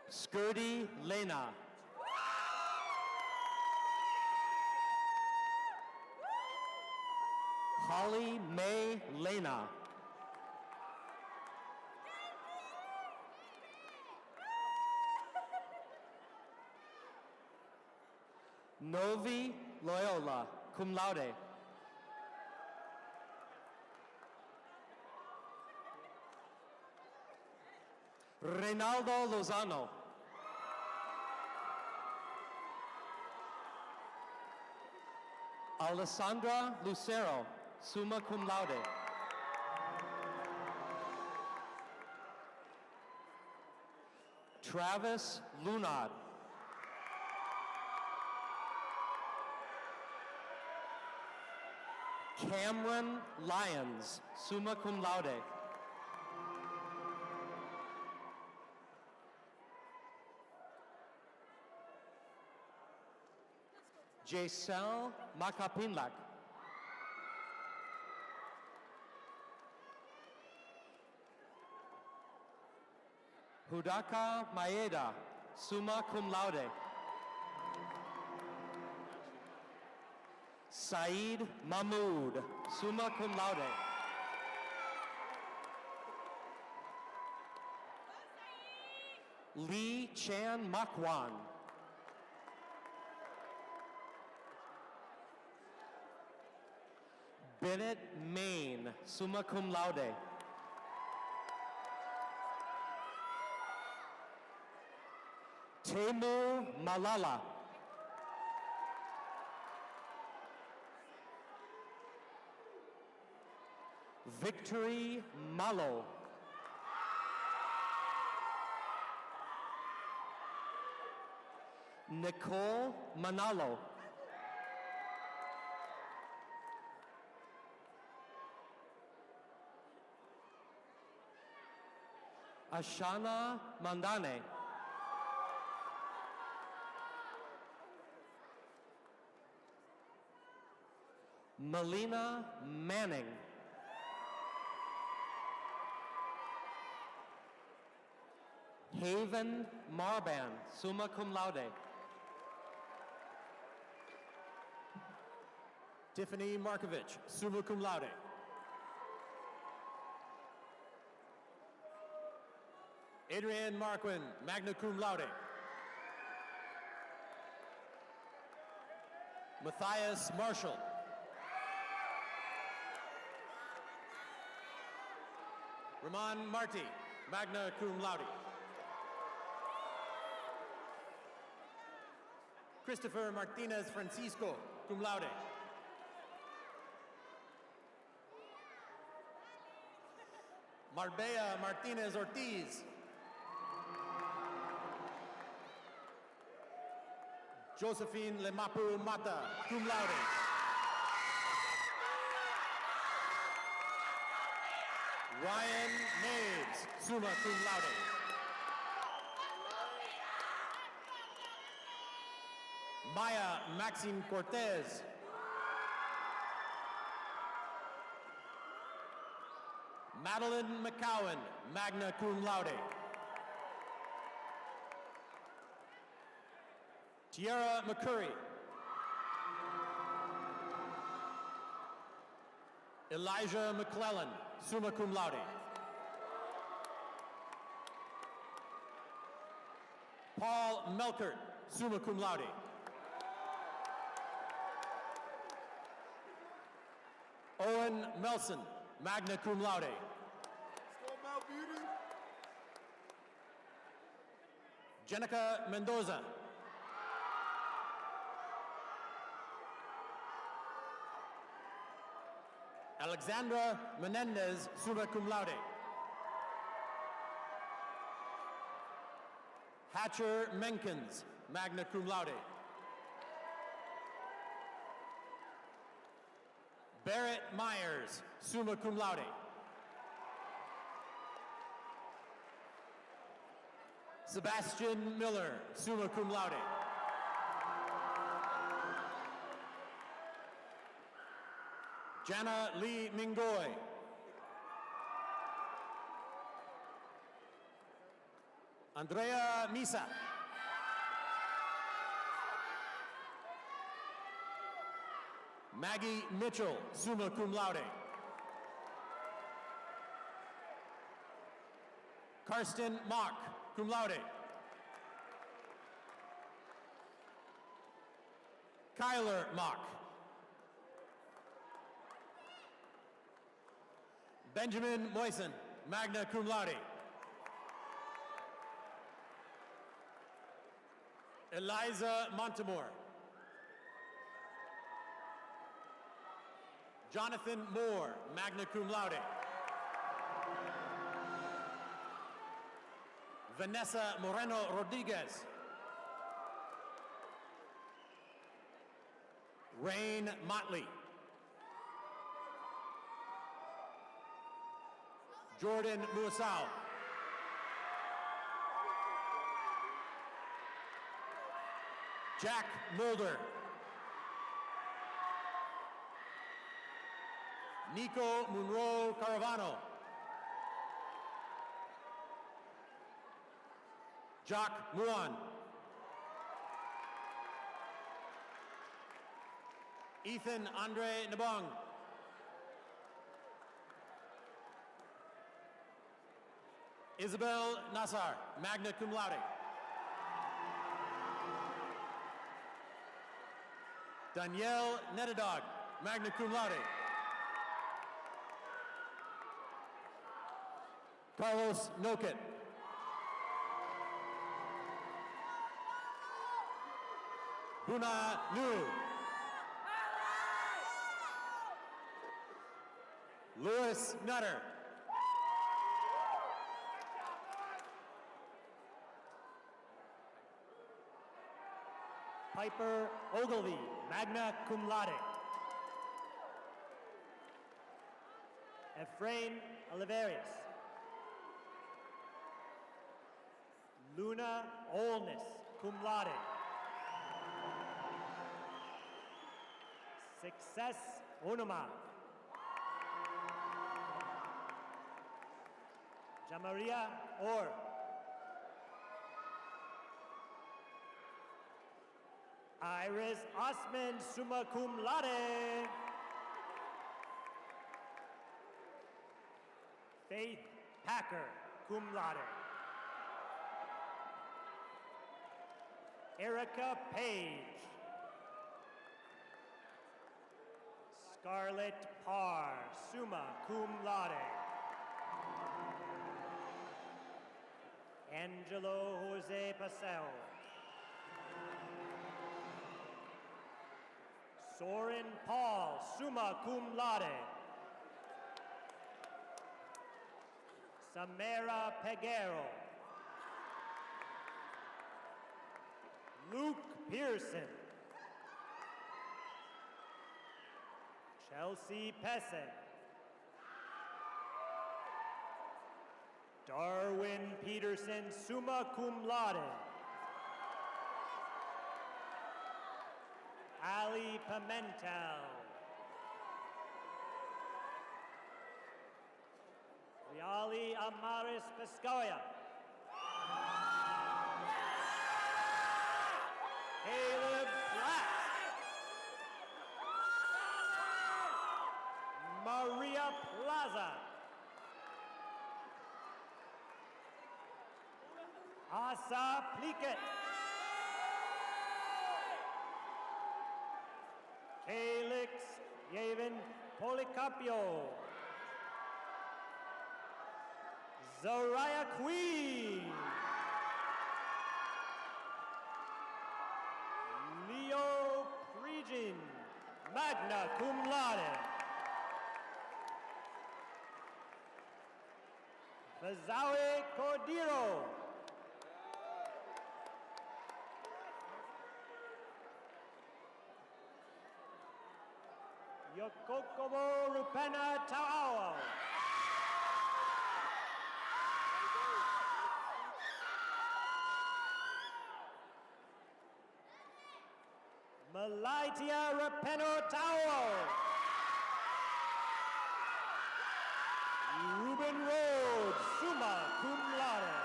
Skirty Lena. Holly Mae Lena. Novi Loyola, cum laude. Reynaldo Lozano. Alessandra Lucero, summa cum laude. Travis Lunad. Cameron Lyons, summa cum laude. Jaisel Makapinlak. Hudaka Maeda, summa cum laude. Saeed Mahmood, summa cum laude. Lee Chan Makwan. Bennett Main, summa cum laude. Temu Malala. Victory Malo. Nicole Manalo. Ashana Mandane. Melina Manning. Haven Marban, summa cum laude. Tiffany Markovich, summa cum laude. Adrienne Marquin, magna cum laude. Matthias Marshall. Ramon Marti, magna cum laude. Christopher Martinez Francisco, cum laude. Marbella Martinez Ortiz. Josephine Lemapu Mata, cum laude. Ryan Naves, summa cum laude. Maya Maxine Cortez. Madeline McCowan, magna cum laude. Tiara McCurry. Elijah McClellan, summa cum laude. Paul Melkert, summa cum laude. Owen Melson, magna cum laude. Jenica Mendoza. Alexandra Menendez, summa cum laude. Hatcher Menkins, magna cum laude. Barrett Myers, summa cum laude. Sebastian Miller, summa cum laude. Jana Lee Mingoy. Andrea Misa. Maggie Mitchell, summa cum laude. Karsten Mock, cum laude. Kyler Mock. Benjamin Moisen, magna cum laude. Eliza Montemore. Jonathan Moore, magna cum laude. Vanessa Moreno Rodriguez. Rain Motley. Jordan Musau. Jack Mulder. Nico Munro Caravano. Jock Muan. Ethan Andre Nabong. Isabel Nassar, magna cum laude. Danielle Netadog, magna cum laude. Carlos Nokit. Buna Nu. Louis Nutter. Piper Ogilvy, magna cum laude. Efrain Oliverius. Luna Olness, cum laude. Success Onuma. Jamaria Orr. Iris Osman, summa cum laude. Faith Packer, cum laude. Erica Page. Scarlett Parr, summa cum laude. Angelo Jose Paseo. Soren Paul, summa cum laude. Samara Peguero. Luke Pearson. Chelsea Pesse. Darwin Peterson, summa cum laude. Ali Pimentel. Riali Amaris Pescoya. Caleb Black. Maria Plaza. Asa Pliket. Calix Yavin Policarpio. Zariah Queen. Leo Pregin, magna cum laude. Fazawe Cordero. Yokokobo Rupena Tauao. Malaitia Rapeno Tauao. Ruben Rhodes, summa cum laude.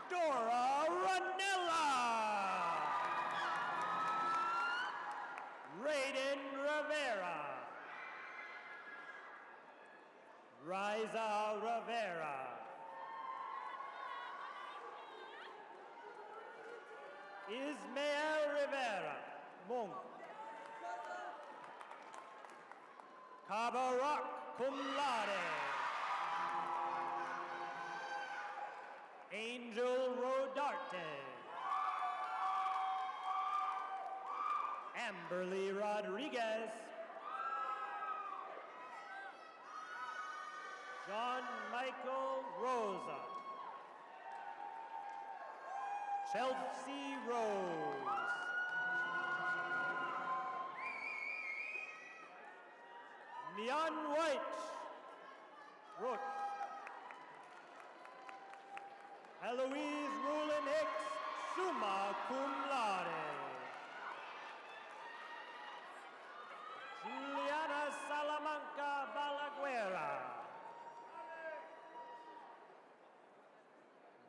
Dora Ranella. Raiden Rivera. Riza Rivera. Ismael Rivera. Mung. Cabarak cum laude. Angel Rodarte. Amberly Rodriguez. John Michael Rosa. Chelsea Rose. Neon White. Roach. Eloise Rulin Hicks, summa cum laude. Juliana Salamanca Balaguera.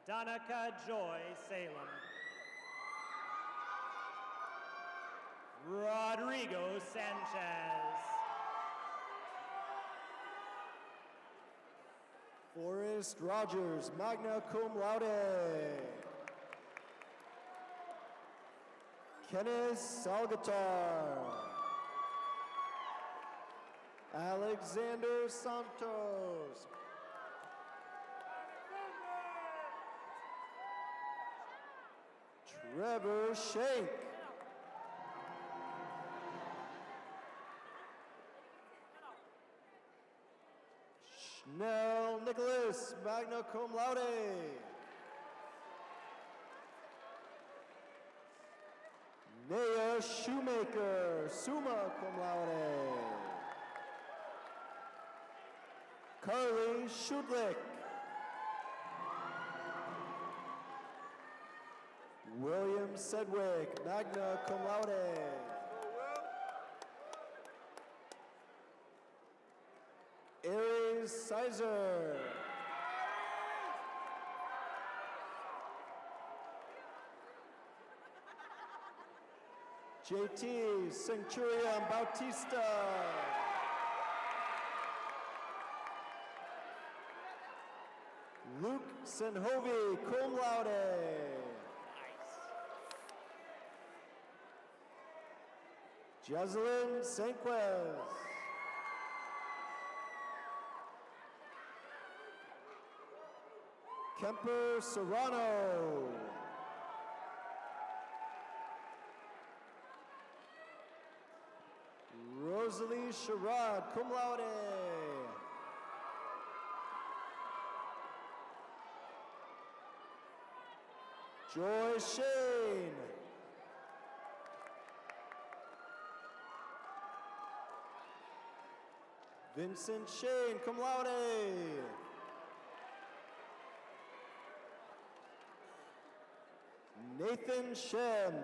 Danica Joy Salem. Rodrigo Sanchez. Forrest Rogers, magna cum laude. Kenneth Salgatar. Alexander Santos. Trevor Shank. Schnell Nicholas, magna cum laude. Naya Shoemaker, summa cum laude. Carly Schudlick. William Sedgwick, magna cum laude. Aries Sizer. JT Centurion Bautista. Luke Senhovi, cum laude. Jocelyn Sanquez. Kemper Serrano. Rosalie Sherrod, cum laude. Joy Shane. Vincent Shane, cum laude. Nathan Shem.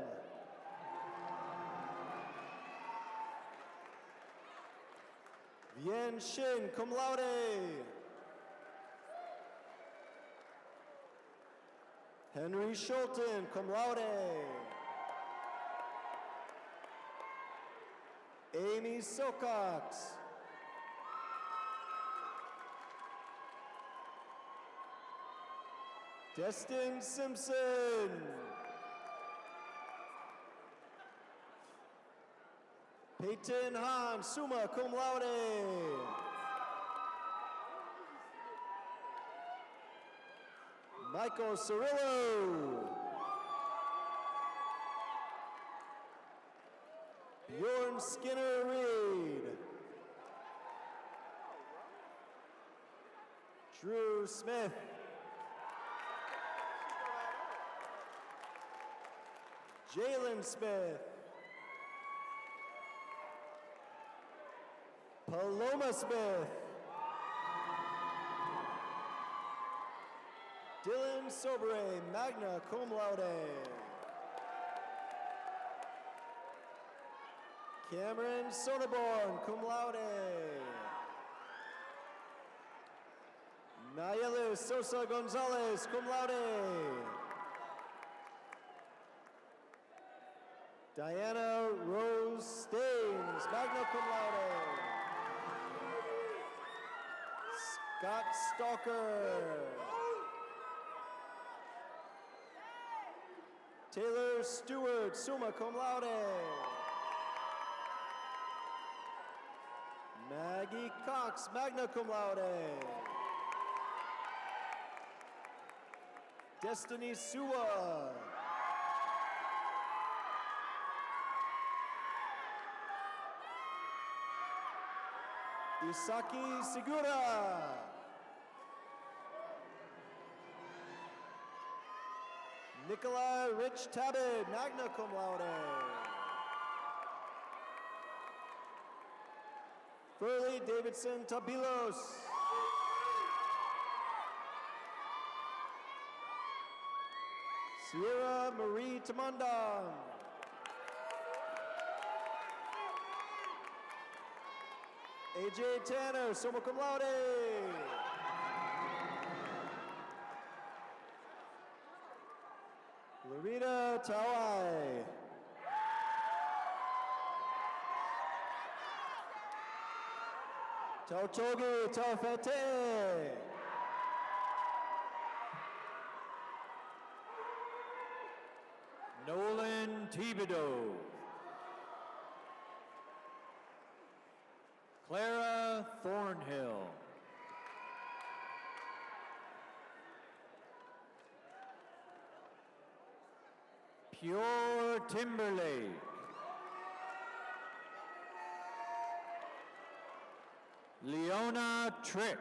Vien Shin, cum laude. Henry Schulten, cum laude. Amy Silcox. Destin Simpson. Peyton Hahn, summa cum laude. Michael Cirillo. Bjorn Skinner Reed. Drew Smith. Jalen Smith. Paloma Smith. Dylan Sobre, magna cum laude. Cameron Soderborn, cum laude. Nayeli Sosa Gonzalez, cum laude. Diana Rose Staines, magna cum laude. Scott Stalker. Taylor Stewart, summa cum laude. Maggie Cox, magna cum laude. Destiny Sua. Isaki Segura. Nikolai Rich Tabid, magna cum laude. Furley Davidson Tabilos. Sierra Marie Tamandang. AJ Tanner, summa cum laude. Larita Tawai. Tautogi Taufete. Nolan Thibodeau. Clara Thornhill. Pure Timberlake. Leona Trick.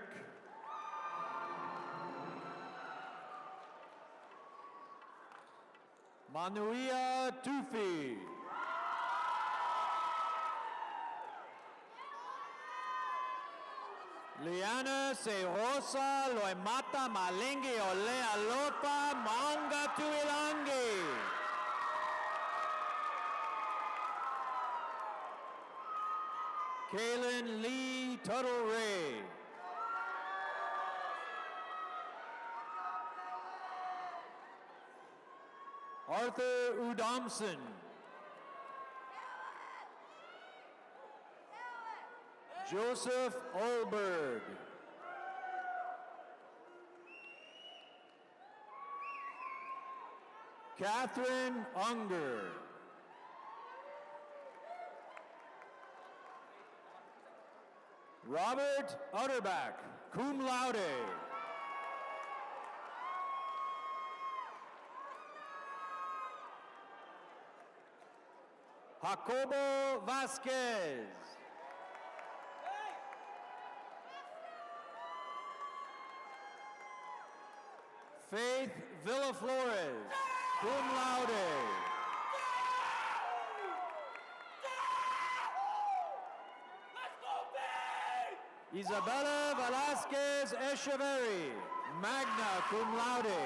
Manuia Tufi. Liana Se Rosa Loemata Malengi Ole Alopa Manga Tuilangi. Kaylin Lee Tuttle Ray. Arthur Udomson. Joseph Olberg. Catherine Unger. Robert Utterback, cum laude. Jacobo Vasquez. Faith Villaflores, cum laude. Isabella Velasquez Echeverry, magna cum laude.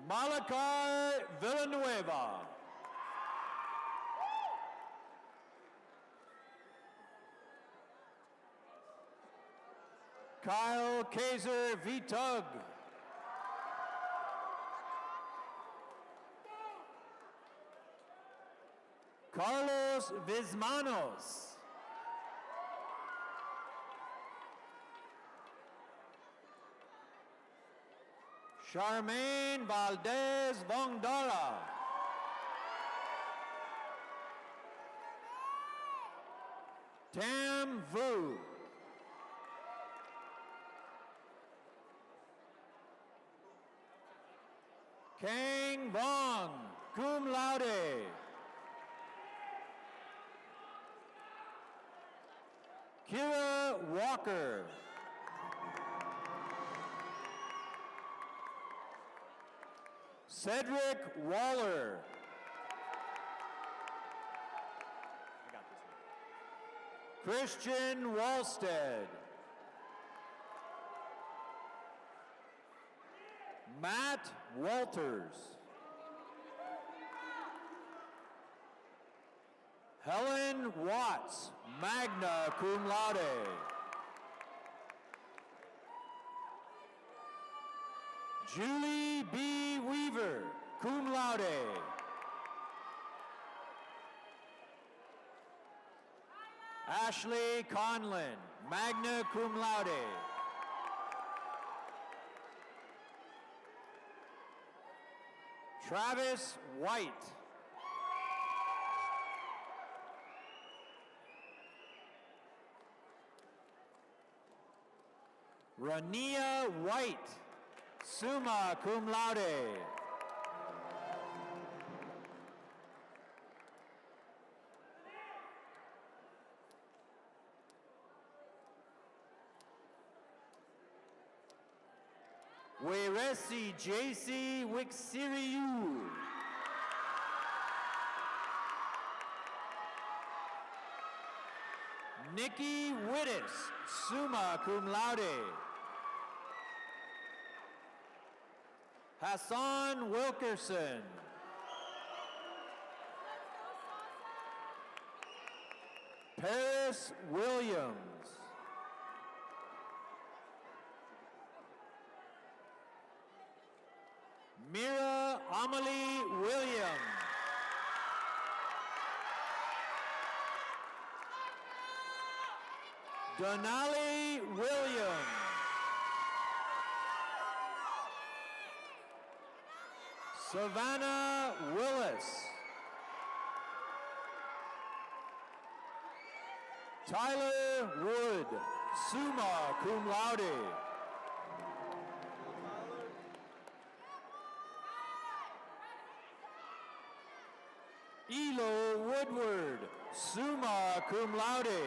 Malachi Villanueva. Kyle Kaiser Vitug. Carlos Vizmanos. Charmaine Valdez Vongdara. Tam Vu. Kang Vong, cum laude. Kira Walker. Cedric Waller. Christian Walstead. Matt Walters. Helen Watts, magna cum laude. Julie B. Weaver, cum laude. Ashley Conlin, magna cum laude. Travis White. Rania White, summa cum laude. Weresi JC Wixiriu. Nikki Wittes, summa cum laude. Hassan Wilkerson. Paris Williams. Mira Amelie Williams. Donali Williams. Savannah Willis. Tyler Wood, summa cum laude. Elo Woodward, summa cum laude.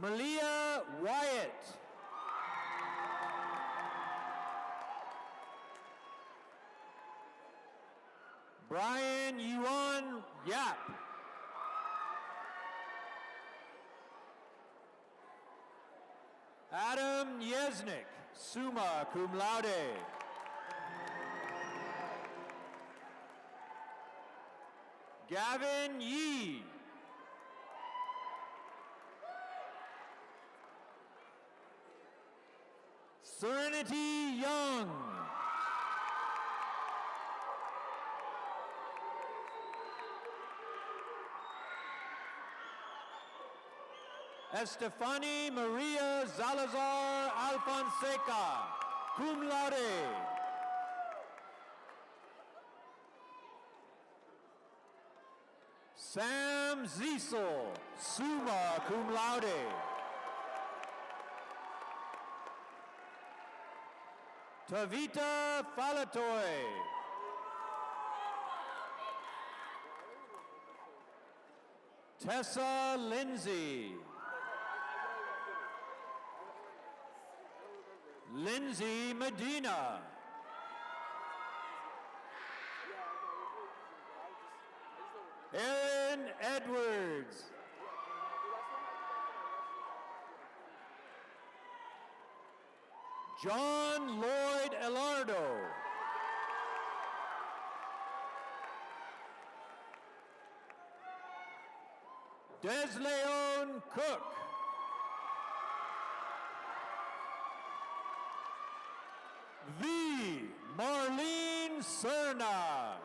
Malia Wyatt. Brian Yuan Yap. Adam Yesnick, summa cum laude. Gavin Yee. Serenity Young. Estefani Maria Salazar Alfonseca, cum laude. Sam Ziesel, summa cum laude. Tavita Falatoy. Tessa Lindsay. Lindsay Medina. Aaron Edwards. John Lloyd Elardo. Desleon Cook. The Marlene Serna.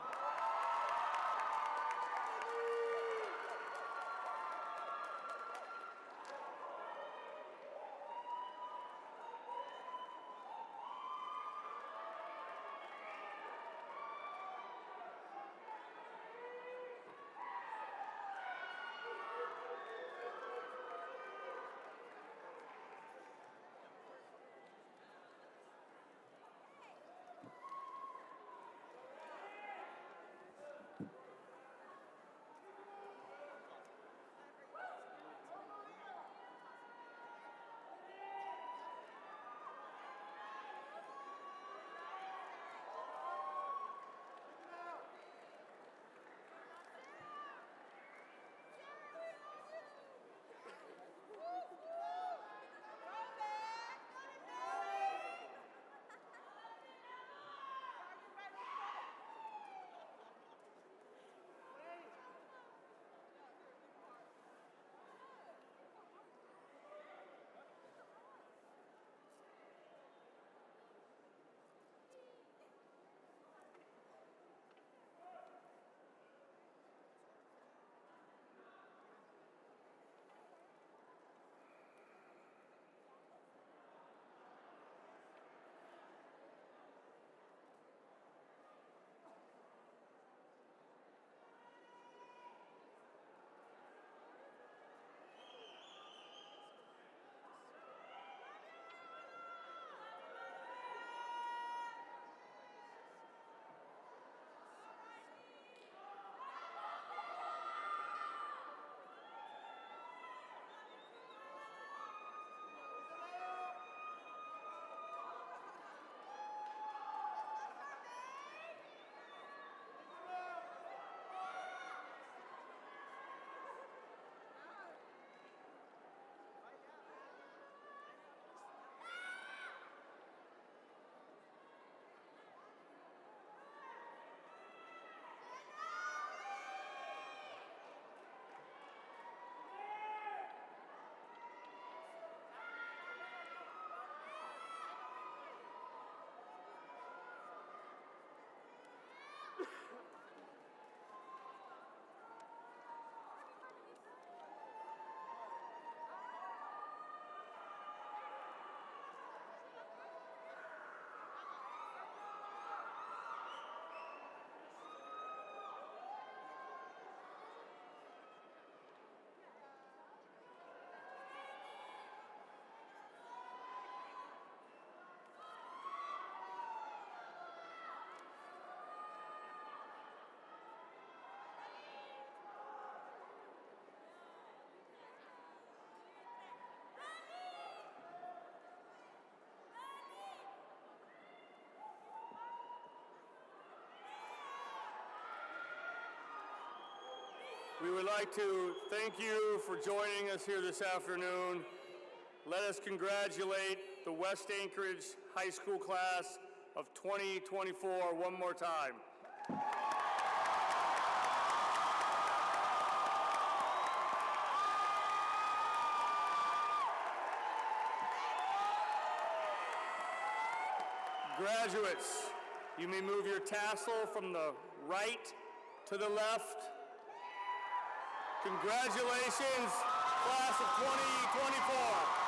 We would like to thank you for joining us here this afternoon. Let us congratulate the West Anchorage High School class of 2024 one more time. Graduates, you may move your tassel from the right to the left. Congratulations, class of 2024.